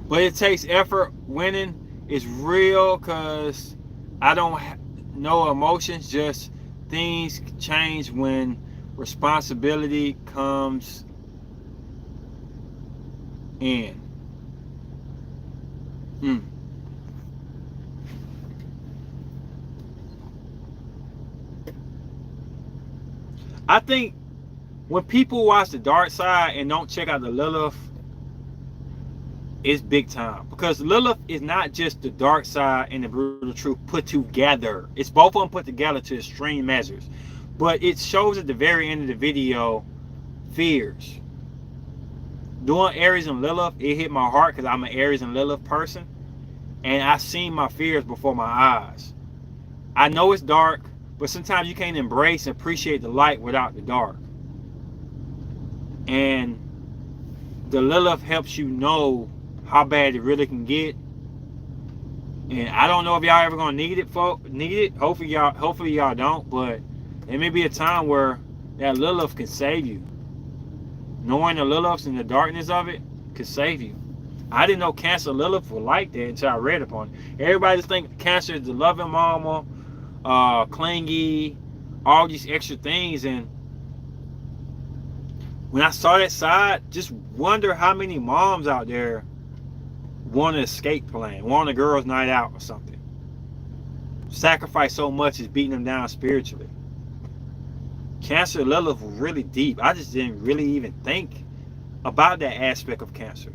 But it takes effort. Winning is real because I don't know emotions. Just things change when responsibility comes in. Mm. I think when people watch the dark side and don't check out the Lilith, it's big time. Because Lilith is not just the dark side and the brutal truth put together. It's both of them put together to extreme measures. But it shows at the very end of the video fears. Doing Aries and Lilith, it hit my heart because I'm an Aries and Lilith person. And I seen my fears before my eyes. I know it's dark, but sometimes you can't embrace and appreciate the light without the dark. And the Lilith helps you know how bad it really can get. And I don't know if y'all ever gonna need it, folks. Need it. Hopefully y'all don't. But there may be a time where that Lilith can save you. Knowing the Liliths and the darkness of it could save you. I didn't know Cancer Lilith was like that until I read upon it. Everybody just think Cancer is the loving mama, clingy, all these extra things. And when I saw that side, just wonder how many moms out there want an escape plan, want a girl's night out or something. Sacrifice so much is beating them down spiritually. Cancer Lilith was really deep. I just didn't really even think about that aspect of Cancer.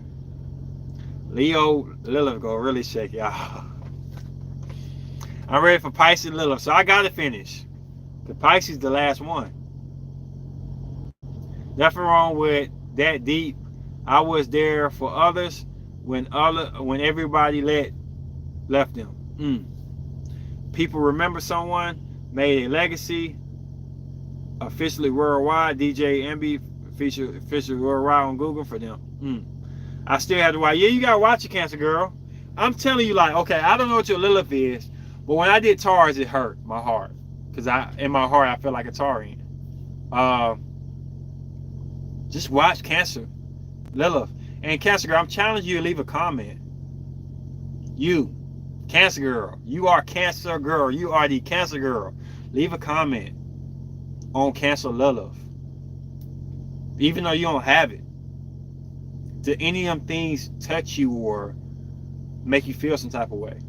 Leo Lilith go really shake, y'all. I'm ready for Pisces Lilith, so I gotta finish. The Pisces the last one. Nothing wrong with that deep. I was there for others when everybody left them. People remember someone, made a legacy, officially worldwide. DJ MB featured officially worldwide on Google for them. I still have to watch. Yeah, you gotta watch it, Cancer girl. I'm telling you, like, okay, I don't know what your Lilith is, but when I did Taurus, it hurt my heart because in my heart I feel like a Taurian. Just watch Cancer Lilith. And Cancer girl, I'm challenging you to leave a comment. You, Cancer girl, you are Cancer girl. You are the Cancer girl. Leave a comment on Cancer Lilith, even though you don't have it. Do any of them things touch you or make you feel some type of way?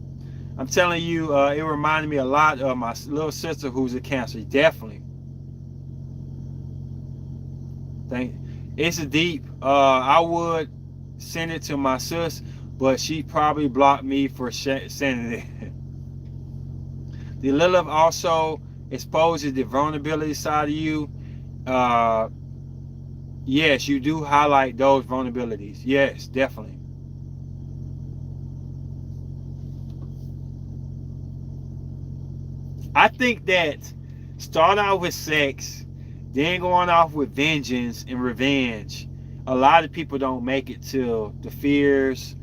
I'm telling you, it reminded me a lot of my little sister who's a Cancer. Definitely. It's a deep. I would send it to my sis, but she probably blocked me for sending it. The Lilith also exposes the vulnerability side of you. Yes, you do highlight those vulnerabilities. Yes, definitely. I think that start out with sex, then going off with vengeance and revenge. A lot of people don't make it till the fears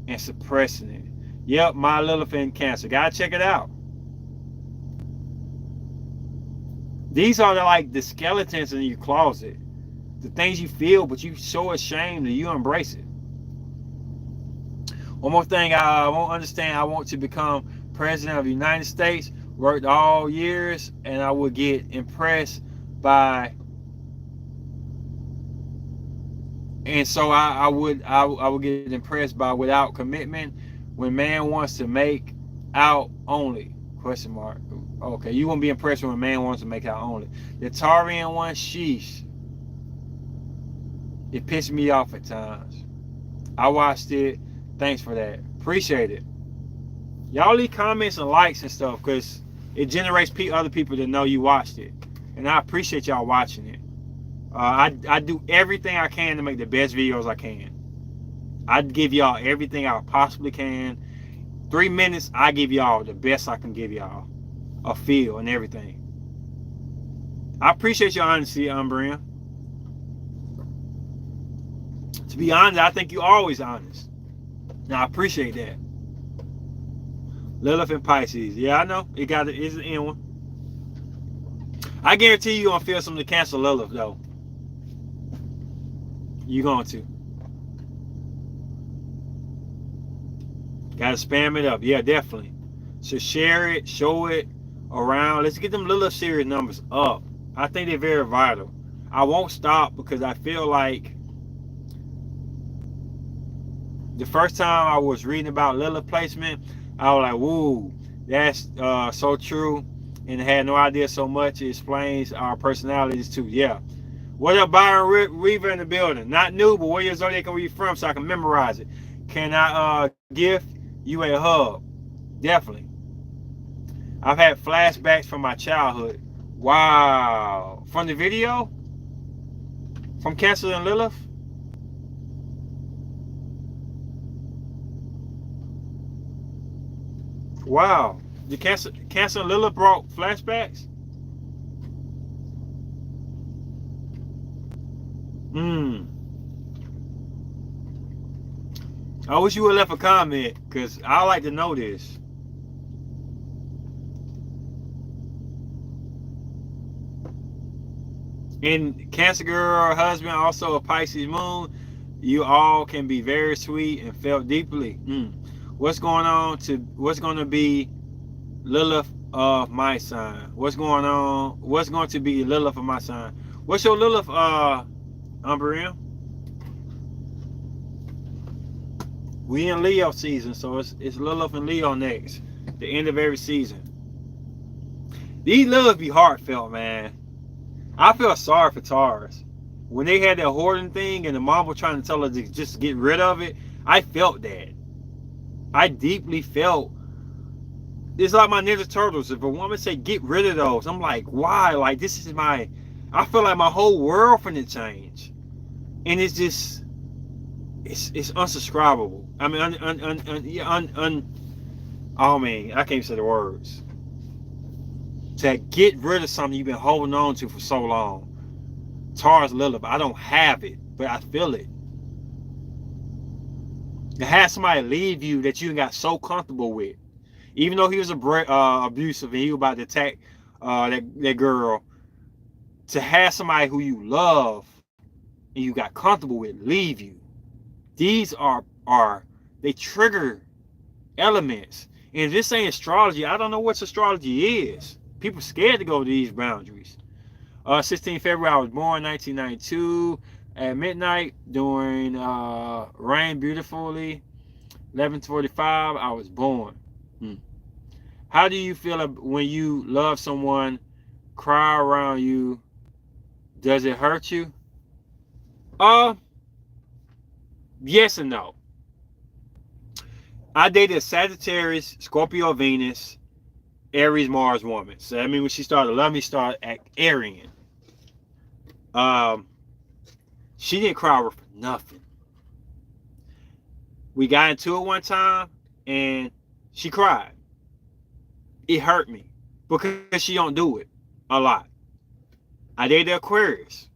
and suppressing it. Yep, my Lilith in Cancer. Gotta check it out. These are like the skeletons in your closet. The things you feel, but you so ashamed that you embrace it. One more thing I won't understand. I want to become president of the United States. Worked all years, and I would get impressed by. And so I would get impressed by without commitment. When man wants to make out only. Question mark. Okay, you won't be impressed when a man wants to make out only. The Taurian one, sheesh. It pissed me off at times. I watched it. Thanks for that. Appreciate it. Y'all leave comments and likes and stuff because it generates other people to know you watched it. And I appreciate y'all watching it. I do everything I can to make the best videos I can. I give y'all everything I possibly can. 3 minutes, I give y'all the best I can give y'all. A feel and everything. I appreciate your honesty, Umbria. To be honest, I think you're always honest. Now I appreciate that. Lilith and Pisces. Yeah, I know. It's an N one. I guarantee you're gonna feel some of the Cancer Lilith though. You're going to. Gotta spam it up. Yeah, definitely. So share it, show it around. Let's get them little series numbers up. I think they're very vital. I won't stop because I feel like the first time I was reading about Lilith placement, I was like, woo, that's so true. And had no idea so much. It explains our personalities too. Yeah. What up, Byron Weaver in the building? Not new, but where your zodiac are you from so I can memorize it? Can I give you a hug? Definitely. I've had flashbacks from my childhood. Wow. From the video? From Cancer and Lilith? Wow. The Cancer and Lilith brought flashbacks? I wish you would left a comment because I like to know this. And Cancer girl husband, also a Pisces moon. You all can be very sweet and felt deeply. What's going to be Lilith of my sign? What's going to be Lilith of my sign? What's your Lilith, Umbreon? We in Leo season, so it's Lilith and Leo next. The end of every season. These Lilith be heartfelt, man. I feel sorry for Taurus. When they had that hoarding thing and the mom was trying to tell her to just get rid of it, I felt that. I deeply felt. It's like my Ninja Turtles. If a woman say get rid of those, I'm like, why? Like, this is my. I feel like my whole world finna change, and it's just, it's unsubscribable. I mean, oh man, I can't say the words. To get rid of something you've been holding on to for so long. Taurus Lilith, I don't have it, but I feel it. To have somebody leave you that you got so comfortable with, even though he was abusive and he was about to attack that girl, to have somebody who you love and you got comfortable with leave you. These are they trigger elements. And if this ain't astrology, I don't know what astrology is. People scared to go to these boundaries. 16 February, I was born, 1992. At midnight, during rain beautifully. 11:45, I was born. How do you feel when you love someone, cry around you? Does it hurt you? Yes and no. I dated Sagittarius, Scorpio, Venus, Aries, Mars woman. So that means when she started loving me, started at Arian. She didn't cry over for nothing. We got into it one time and she cried. It hurt me because she don't do it a lot. I dated Aquarius.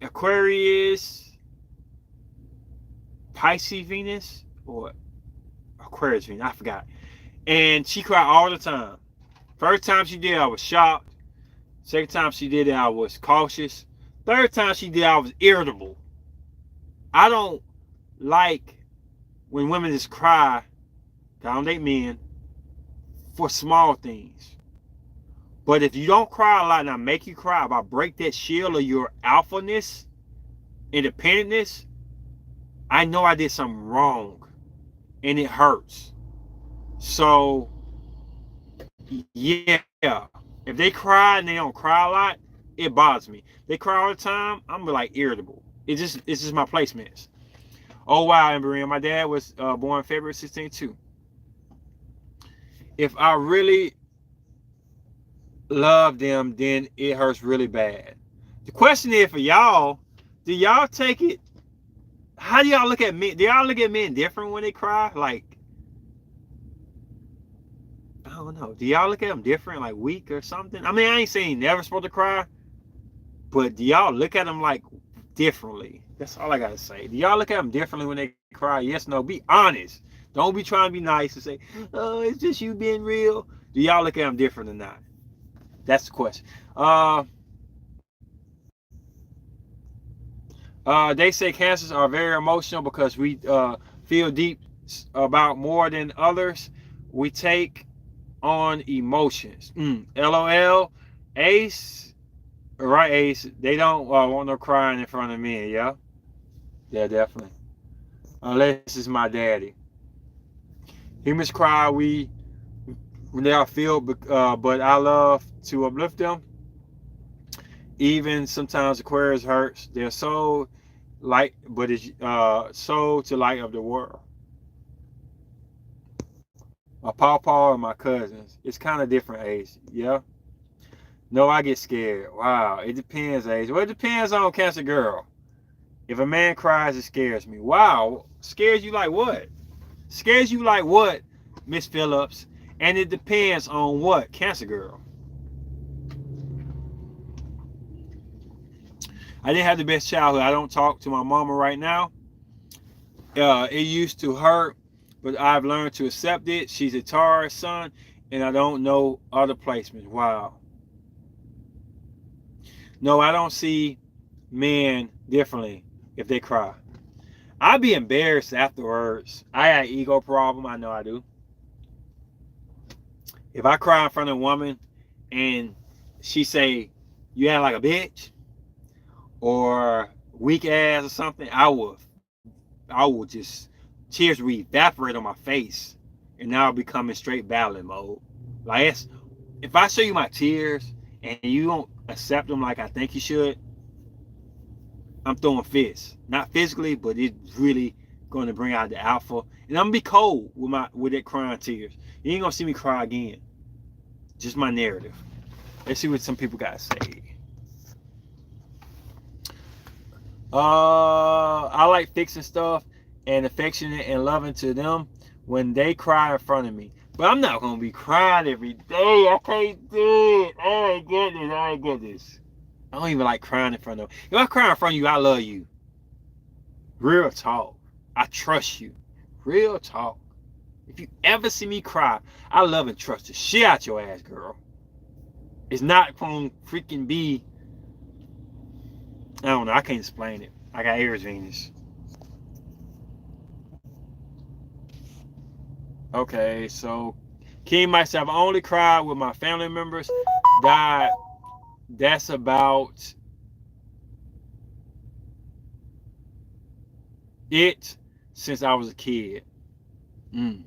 Aquarius, Pisces Venus, or Aquarius Venus, I forgot. And she cried all the time. First time she did, I was shocked. Second time she did it, I was cautious. Third time she did, I was irritable. I don't like when women just cry, I don't date men, for small things. But if you don't cry a lot and I make you cry, if I break that shield of your alphaness, independentness, I know I did something wrong. And it hurts. So, yeah. If they cry and they don't cry a lot, it bothers me. They cry all the time, I'm like irritable. It's just my placements. Oh wow, Amber, my dad was born February 16th too. If I really love them, then it hurts really bad. The question is for y'all, do y'all take it? How do y'all look at men? Do y'all look at men different when they cry? Like, I don't know. Do y'all look at them different, like weak or something? I mean, I ain't saying never supposed to cry, but do y'all look at them like differently? That's all I gotta say. Do y'all look at them differently when they cry? Yes, no. Be honest. Don't be trying to be nice and say, "Oh, it's just you being real." Do y'all look at them different or not? That's the question. They say cancers are very emotional because we feel deep about more than others. We take on emotions. LOL. Ace. Right, Ace. They don't want no crying in front of me. Yeah. Yeah, definitely. Unless it's my daddy. Humans cry. We when they are filled, but I love to uplift them. Even sometimes Aquarius hurts. They're so light, but it's so to light of the world. My pawpaw and my cousins. It's kind of different age. Yeah. No, I get scared. Wow. It depends age. Well, it depends on Cancer Girl. If a man cries, it scares me. Wow. Scares you like what? Scares you like what, Miss Phillips? And it depends on what, Cancer Girl. I didn't have the best childhood. I don't talk to my mama right now. It used to hurt, but I've learned to accept it. She's a Taurus son, and I don't know other placements. Wow. No, I don't see men differently if they cry. I'd be embarrassed afterwards. I got an ego problem. I know I do. If I cry in front of a woman and she say, "You act like a bitch," or "weak ass" or something, I will just tears will evaporate on my face, and now I'll become in straight battling mode. Like if I show you my tears and you don't accept them like I think you should, I'm throwing fists. Not physically, but it's really going to bring out the alpha. And I'm gonna be cold with that crying tears. You ain't gonna see me cry again. Just my narrative. Let's see what some people got to say. I like fixing stuff and affectionate and loving to them when they cry in front of me. But I'm not gonna be crying every day. I can't do it. Oh my goodness. Oh my goodness. I don't even like crying in front of them. If I cry in front of you, I love you. Real talk. I trust you. Real talk. If you ever see me cry, I love and trust the shit out your ass, girl. It's not gonna freaking be. I don't know. I can't explain it. I got Aries Venus. Okay, so King myself, I only cried with my family members died. That's about it since I was a kid. Mm.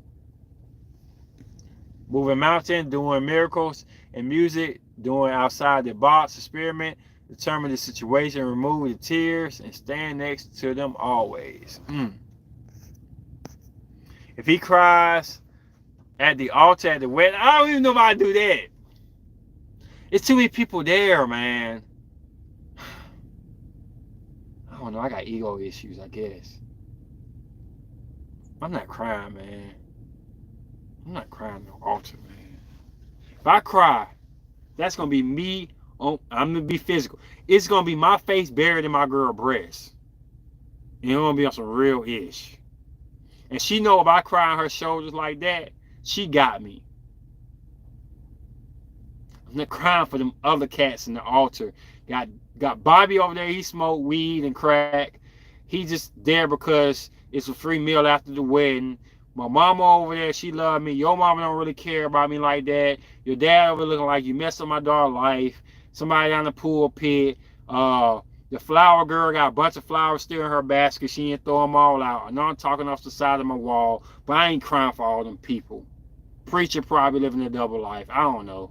Moving mountain, doing miracles and music, doing outside the box experiment, determine the situation, remove the tears, and stand next to them always. If he cries at the altar at the wedding, I don't even know if I do that. It's too many people there, man. I don't know. I got ego issues, I guess. I'm not crying, man. I'm not crying at the altar, man. If I cry, that's gonna be me. I'm gonna be physical. It's gonna be my face buried in my girl breast. And it's gonna be on some real ish. And she know if I cry on her shoulders like that, she got me. I'm not crying for them other cats in the altar. Got Bobby over there. He smoked weed and crack. He just there because it's a free meal after the wedding. My mama over there, she love me. Your mama don't really care about me like that. Your dad over looking like you messed up my daughter's life. Somebody down the pool pit. The flower girl got a bunch of flowers still in her basket. She ain't throw them all out. I know I'm talking off the side of my wall, but I ain't crying for all them people. Preacher probably living a double life. I don't know.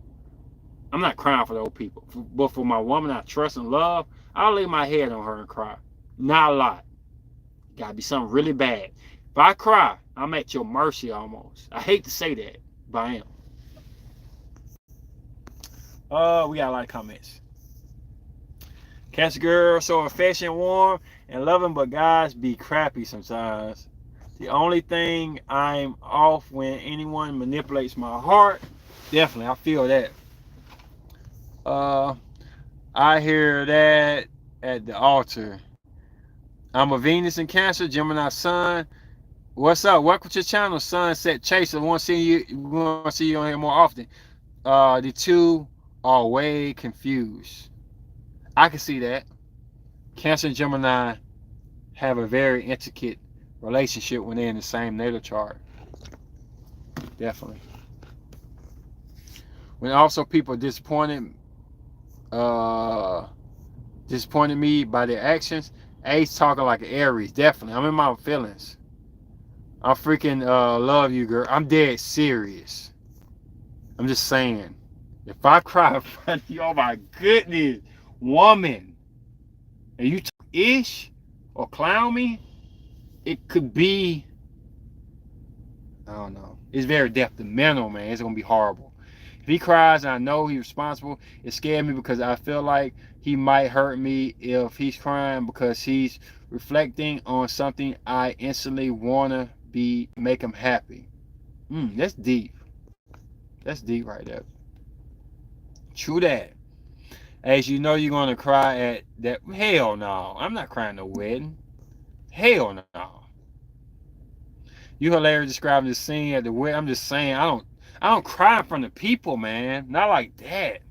I'm not crying for those people. But for my woman I trust and love, I'll lay my head on her and cry. Not a lot. Gotta be something really bad. If I cry, I'm at your mercy almost. I hate to say that, but I am. We got a lot of comments. Cancer girl, so affectionate, warm, and loving, but guys be crappy sometimes. The only thing I'm off when anyone manipulates my heart. Definitely, I feel that. I hear that at the altar. I'm a Venus in Cancer, Gemini Sun. What's up? Welcome to the channel, Sunset Chaser. We want to see you. We want to see you on here more often. The two are way confused. I can see that. Cancer and Gemini have a very intricate relationship when they're in the same natal chart. Definitely. When also people uh, disappointed me by their actions. Ace talking like an Aries. Definitely. I'm in my feelings. I freaking love you, girl. I'm dead serious. I'm just saying. If I cry in front of you, oh my goodness, woman, and you talk ish or clown me, it could be, I don't know. It's very detrimental, man. It's gonna be horrible. If he cries and I know he's responsible, it scared me because I feel like he might hurt me if he's crying because he's reflecting on something I instantly wanna make him happy. That's deep. That's deep right there. True that. As you know, you're gonna cry at that. Hell no, I'm not crying no wedding. Hell no. You hilarious describing the scene at the wedding. I'm just saying, I don't cry in front of people, man. Not like that.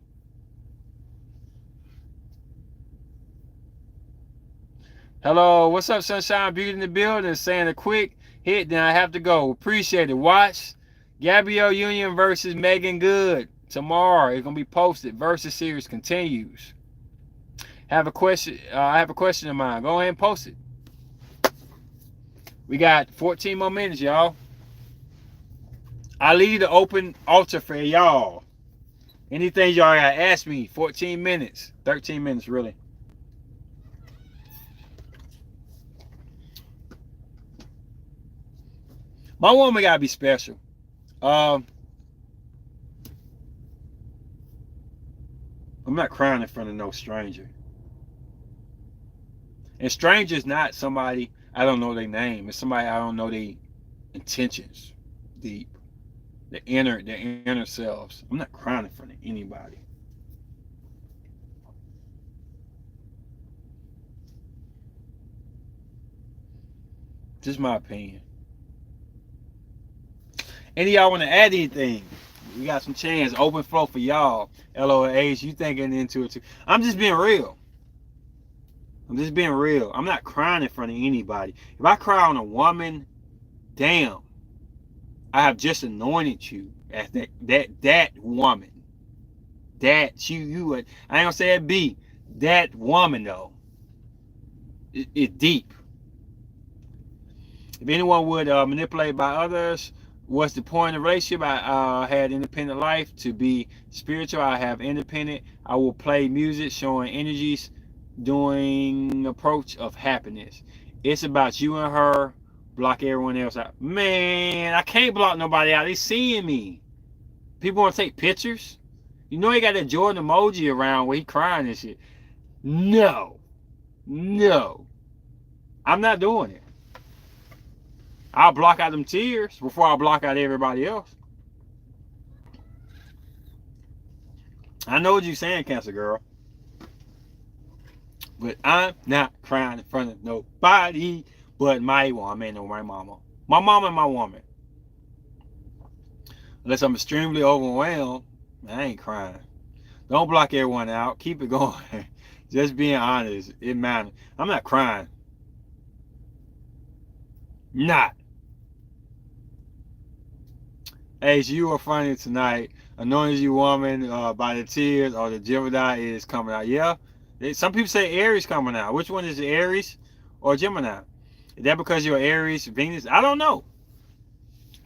Hello, what's up, Sunshine Beauty in the building? Saying a quick hit, then I have to go. Appreciate it. Watch Gabrielle Union versus Megan Good tomorrow. It's gonna be posted. Versus series continues. Have a question. I have a question in mind. Go ahead and post it. We got 14 more minutes, y'all. I leave the open altar for y'all. Anything y'all gotta ask me. 14 minutes. 13 minutes, really. My woman gotta be special. I'm not crying in front of no stranger. And stranger is not somebody I don't know their name. It's somebody I don't know their intentions. Deep. Their inner selves. I'm not crying in front of anybody. Just my opinion. Any of y'all want to add anything? We got some chance. Open flow for y'all. LOH, you thinking into it too. I'm just being real. I'm just being real. I'm not crying in front of anybody. If I cry on a woman, damn, I have just anointed you as that woman. That you I ain't gonna say that be that woman though. It's deep. If anyone would manipulate by others, what's the point of relationship? I had independent life. To be spiritual, I have independent. I will play music, showing energies, doing approach of happiness. It's about you and her. Block everyone else out. Man, I can't block nobody out. They seeing me. People want to take pictures. You know he got that Jordan emoji around where he crying and shit. No. No. I'm not doing it. I'll block out them tears before I block out everybody else. I know what you're saying, Cancer Girl. But I'm not crying in front of nobody but my woman or my mama. My mama and my woman. Unless I'm extremely overwhelmed, I ain't crying. Don't block everyone out. Keep it going. Just being honest. It matters. I'm not crying. Not. As you are funny tonight, anointed you woman by the tears or the Gemini is coming out. Yeah. Some people say Aries coming out. Which one is it, Aries or Gemini? Is that because you're Aries, Venus? I don't know.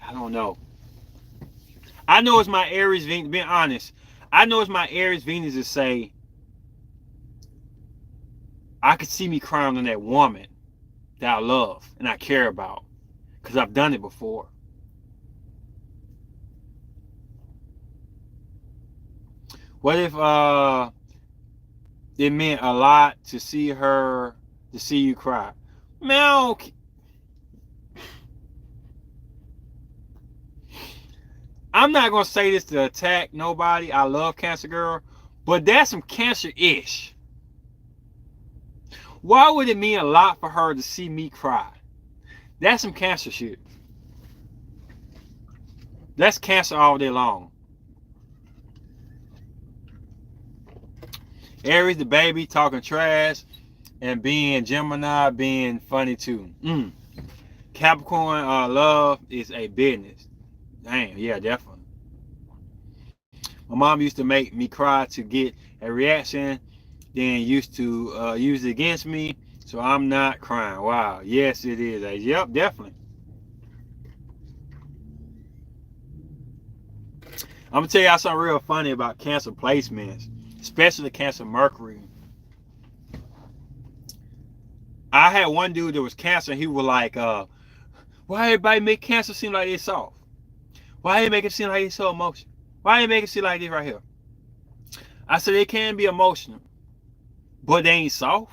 I don't know. I know it's my Aries, Venus. Being honest, I know it's my Aries, Venus to say I could see me crying on that woman that I love and I care about because I've done it before. What if it meant a lot to see you cry? Man, I'm not gonna say this to attack nobody. I love Cancer Girl, but that's some Cancer-ish. Why would it mean a lot for her to see me cry? That's some Cancer shit. That's Cancer all day long. Aries the baby talking trash and being Gemini being funny too. Capricorn love is a business. Damn, yeah, definitely. My mom used to make me cry to get a reaction, then used to use it against me, so I'm not crying. Wow, yes, it is. Yep, definitely. I'm gonna tell y'all something real funny about Cancer placements, especially Cancer Mercury. I had one dude that was Cancer, and he was like, why everybody make Cancer seem like they soft? Why they make it seem like they so emotional? Why they make it seem like this right here? I said they can be emotional, but they ain't soft.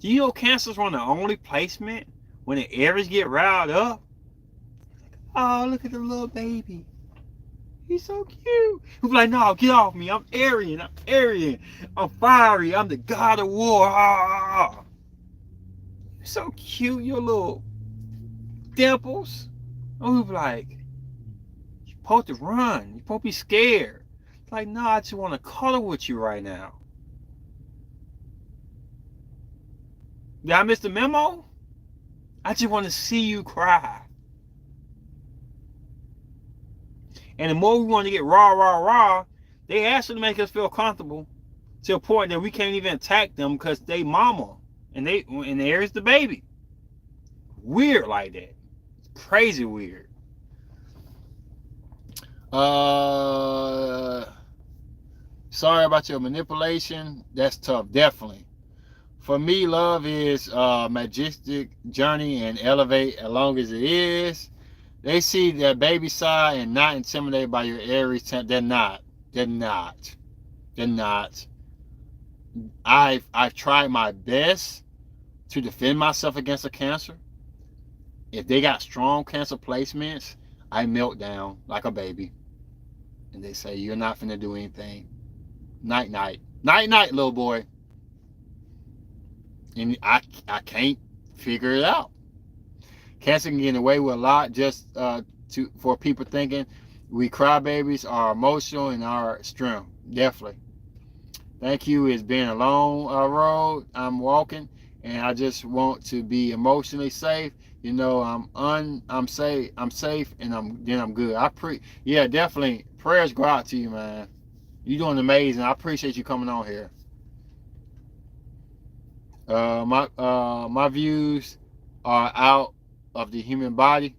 Do you know Cancer's one of the only placement when the Aries get riled up? Oh, look at the little baby. He's so cute. He's like, no, get off me. I'm Aryan. I'm Aryan. I'm fiery. I'm the god of war. Ah, you're so cute. Your little dimples. Oh, he was like, you're supposed to run. You're supposed to be scared. It's like, no, I just want to cuddle with you right now. Did I miss the memo? I just want to see you cry. And the more we want to get raw, they actually make us feel comfortable to a point that we can't even attack them because they mama and there's the baby. Weird like that. Crazy weird. Sorry about your manipulation. That's tough, definitely. For me, love is a majestic journey and elevate as long as it is. They see that baby side and not intimidated by your Aries. They're not. They're not. They're not. I've tried my best to defend myself against a Cancer. If they got strong Cancer placements, I melt down like a baby. And they say, you're not finna do anything. Night, night. Night, night, little boy. And I can't figure it out. Cancer can get away with a lot just for people thinking we crybabies are emotional and our strength. Definitely. Thank you. It's been a long road I'm walking, and I just want to be emotionally safe. You know, I'm safe, and I'm good. Yeah, definitely. Prayers go out to you, man. You're doing amazing. I appreciate you coming on here. My views are out of the human body.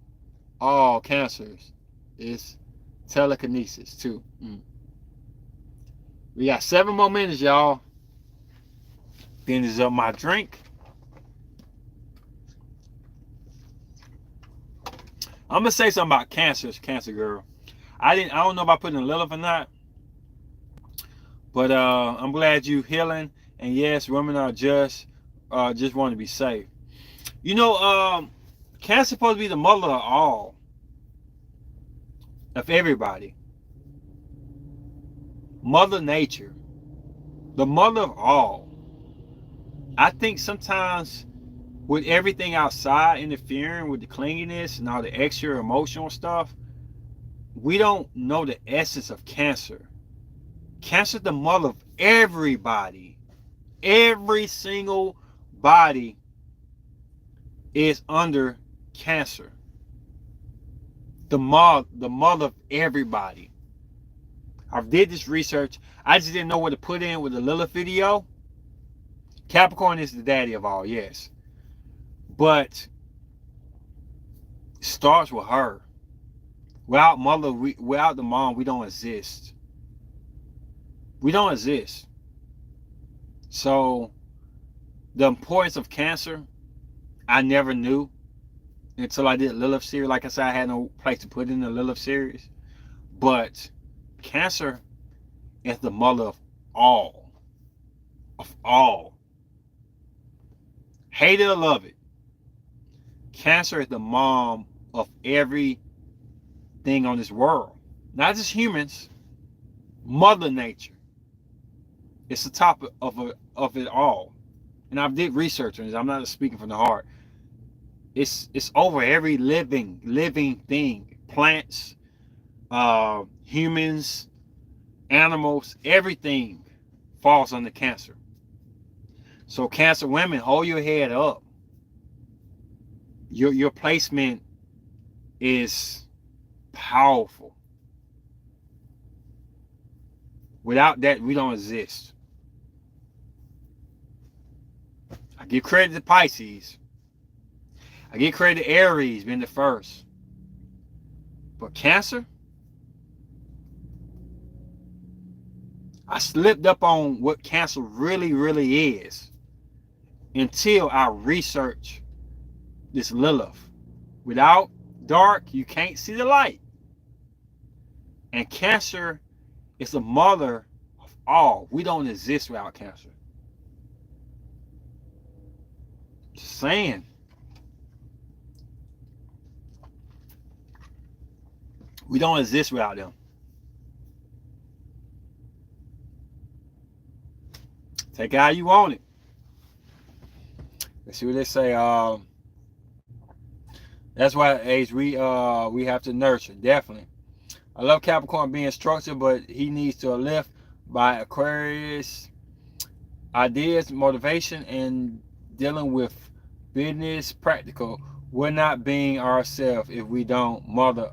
All cancers is telekinesis too. We got 7 more minutes, y'all. Finish up my drink. I'm gonna say something about cancers, Cancer girl. I don't know if I put in Lilith or not, but I'm glad you healing. And yes, women are just want to be safe. You know, Cancer supposed to be the mother of all, of everybody. Mother Nature, the mother of all. I think sometimes with everything outside interfering with the clinginess and all the extra emotional stuff, we don't know the essence of Cancer. Cancer is the mother of everybody. Every single body is under Cancer. The mother of everybody. I did this research. I just didn't know what to put in with the Lilith video. Capricorn is the daddy of all, yes. But it starts with her. Without the mom, we don't exist. We don't exist. So the importance of Cancer, I never knew until I did Lilith series. Like I said, I had no place to put in the Lilith series. But Cancer is the mother of all. Of all. Hate it or love it. Cancer is the mom of everything on this world. Not just humans. Mother Nature. It's the top of it all. And I did research on this. I'm not speaking from the heart. It's over every living thing. Plants, humans, animals, everything falls under Cancer. So Cancer women, hold your head up. Your placement is powerful. Without that, we don't exist. I give credit to Pisces. I give credit to Aries being the first. But Cancer, I slipped up on what Cancer really, really is until I research this Lilith. Without dark, you can't see the light. And Cancer is the mother of all. We don't exist without Cancer. Just saying. We don't exist without them. Take it how you want it. Let's see what they say. That's why age we have to nurture, definitely. I love Capricorn being structured, but he needs to lift by Aquarius ideas, motivation, and dealing with business practical. We're not being ourselves if we don't mother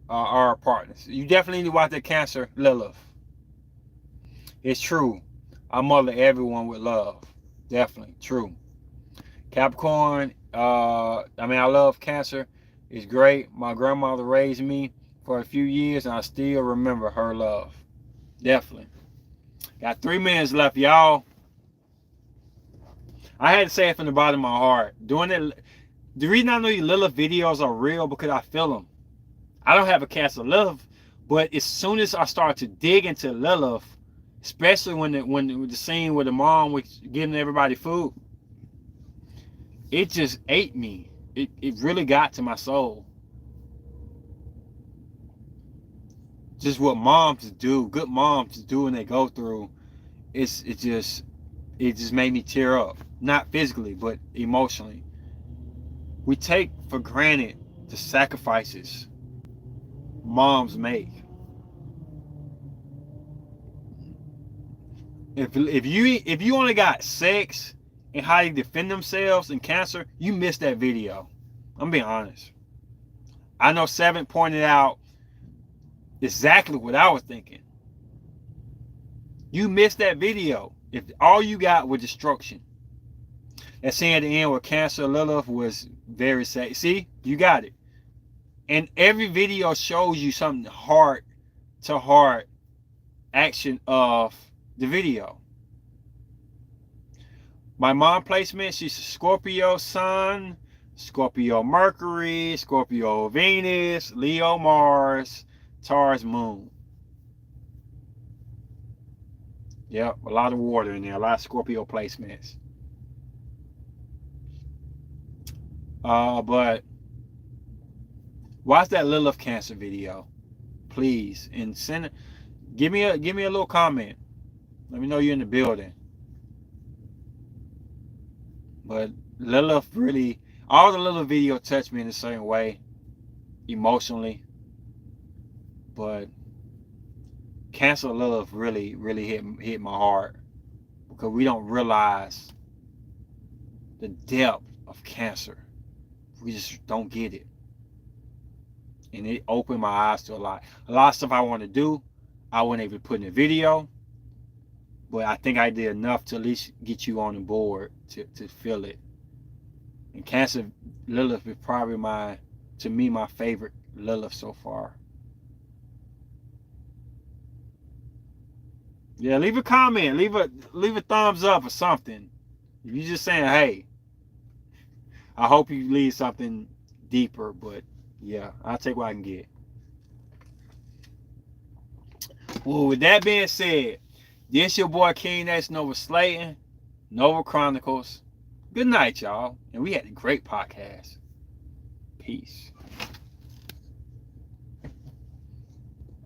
our partners. You definitely need to watch that Cancer Lilith. It's true. I mother everyone with love. Definitely true. Capricorn, I love Cancer. It's great. My grandmother raised me for a few years, and I still remember her love. Definitely. Got 3 minutes left, y'all. I had to say it from the bottom of my heart. Doing it. The reason I know these Lilith videos are real because I feel them. I don't have a Cancer Lilith, but as soon as I start to dig into Lilith, especially when the scene where the mom was giving everybody food, it just ate me. It really got to my soul. Just what moms do, good moms do when they go through, it just made me tear up. Not physically, but emotionally. We take for granted the sacrifices moms make. If you only got sex and how they defend themselves in Cancer, you missed that video. I'm being honest. I know Seven pointed out exactly what I was thinking. You missed that video if all you got was destruction. That scene at the end where Cancer Lilith was very sad. See, you got it. And every video shows you something heart to heart action of the video. My mom placement, she's a Scorpio Sun, Scorpio Mercury, Scorpio Venus, Leo Mars, Taurus Moon. Yep, a lot of water in there, a lot of Scorpio placements. But watch that Lilith Cancer video, please, and give me a little comment. Let me know you're in the building. But Lilith really, all the Lilith video touched me in a certain way, emotionally. But Cancer Lilith really hit my heart because we don't realize the depth of Cancer. We just don't get it. And it opened my eyes to a lot of stuff I want to do. I wasn't able to put in a video, but I think I did enough to at least get you on the board to feel it. And Cancer Lilith is probably my favorite Lilith so far. Yeah, leave a comment, leave a thumbs up or something. If you're just saying, hey, I hope you leave something deeper, but yeah, I'll take what I can get. Well, with that being said, this your boy King X Nova Slayton, Nova Chronicles. Good night, y'all. And we had a great podcast. Peace.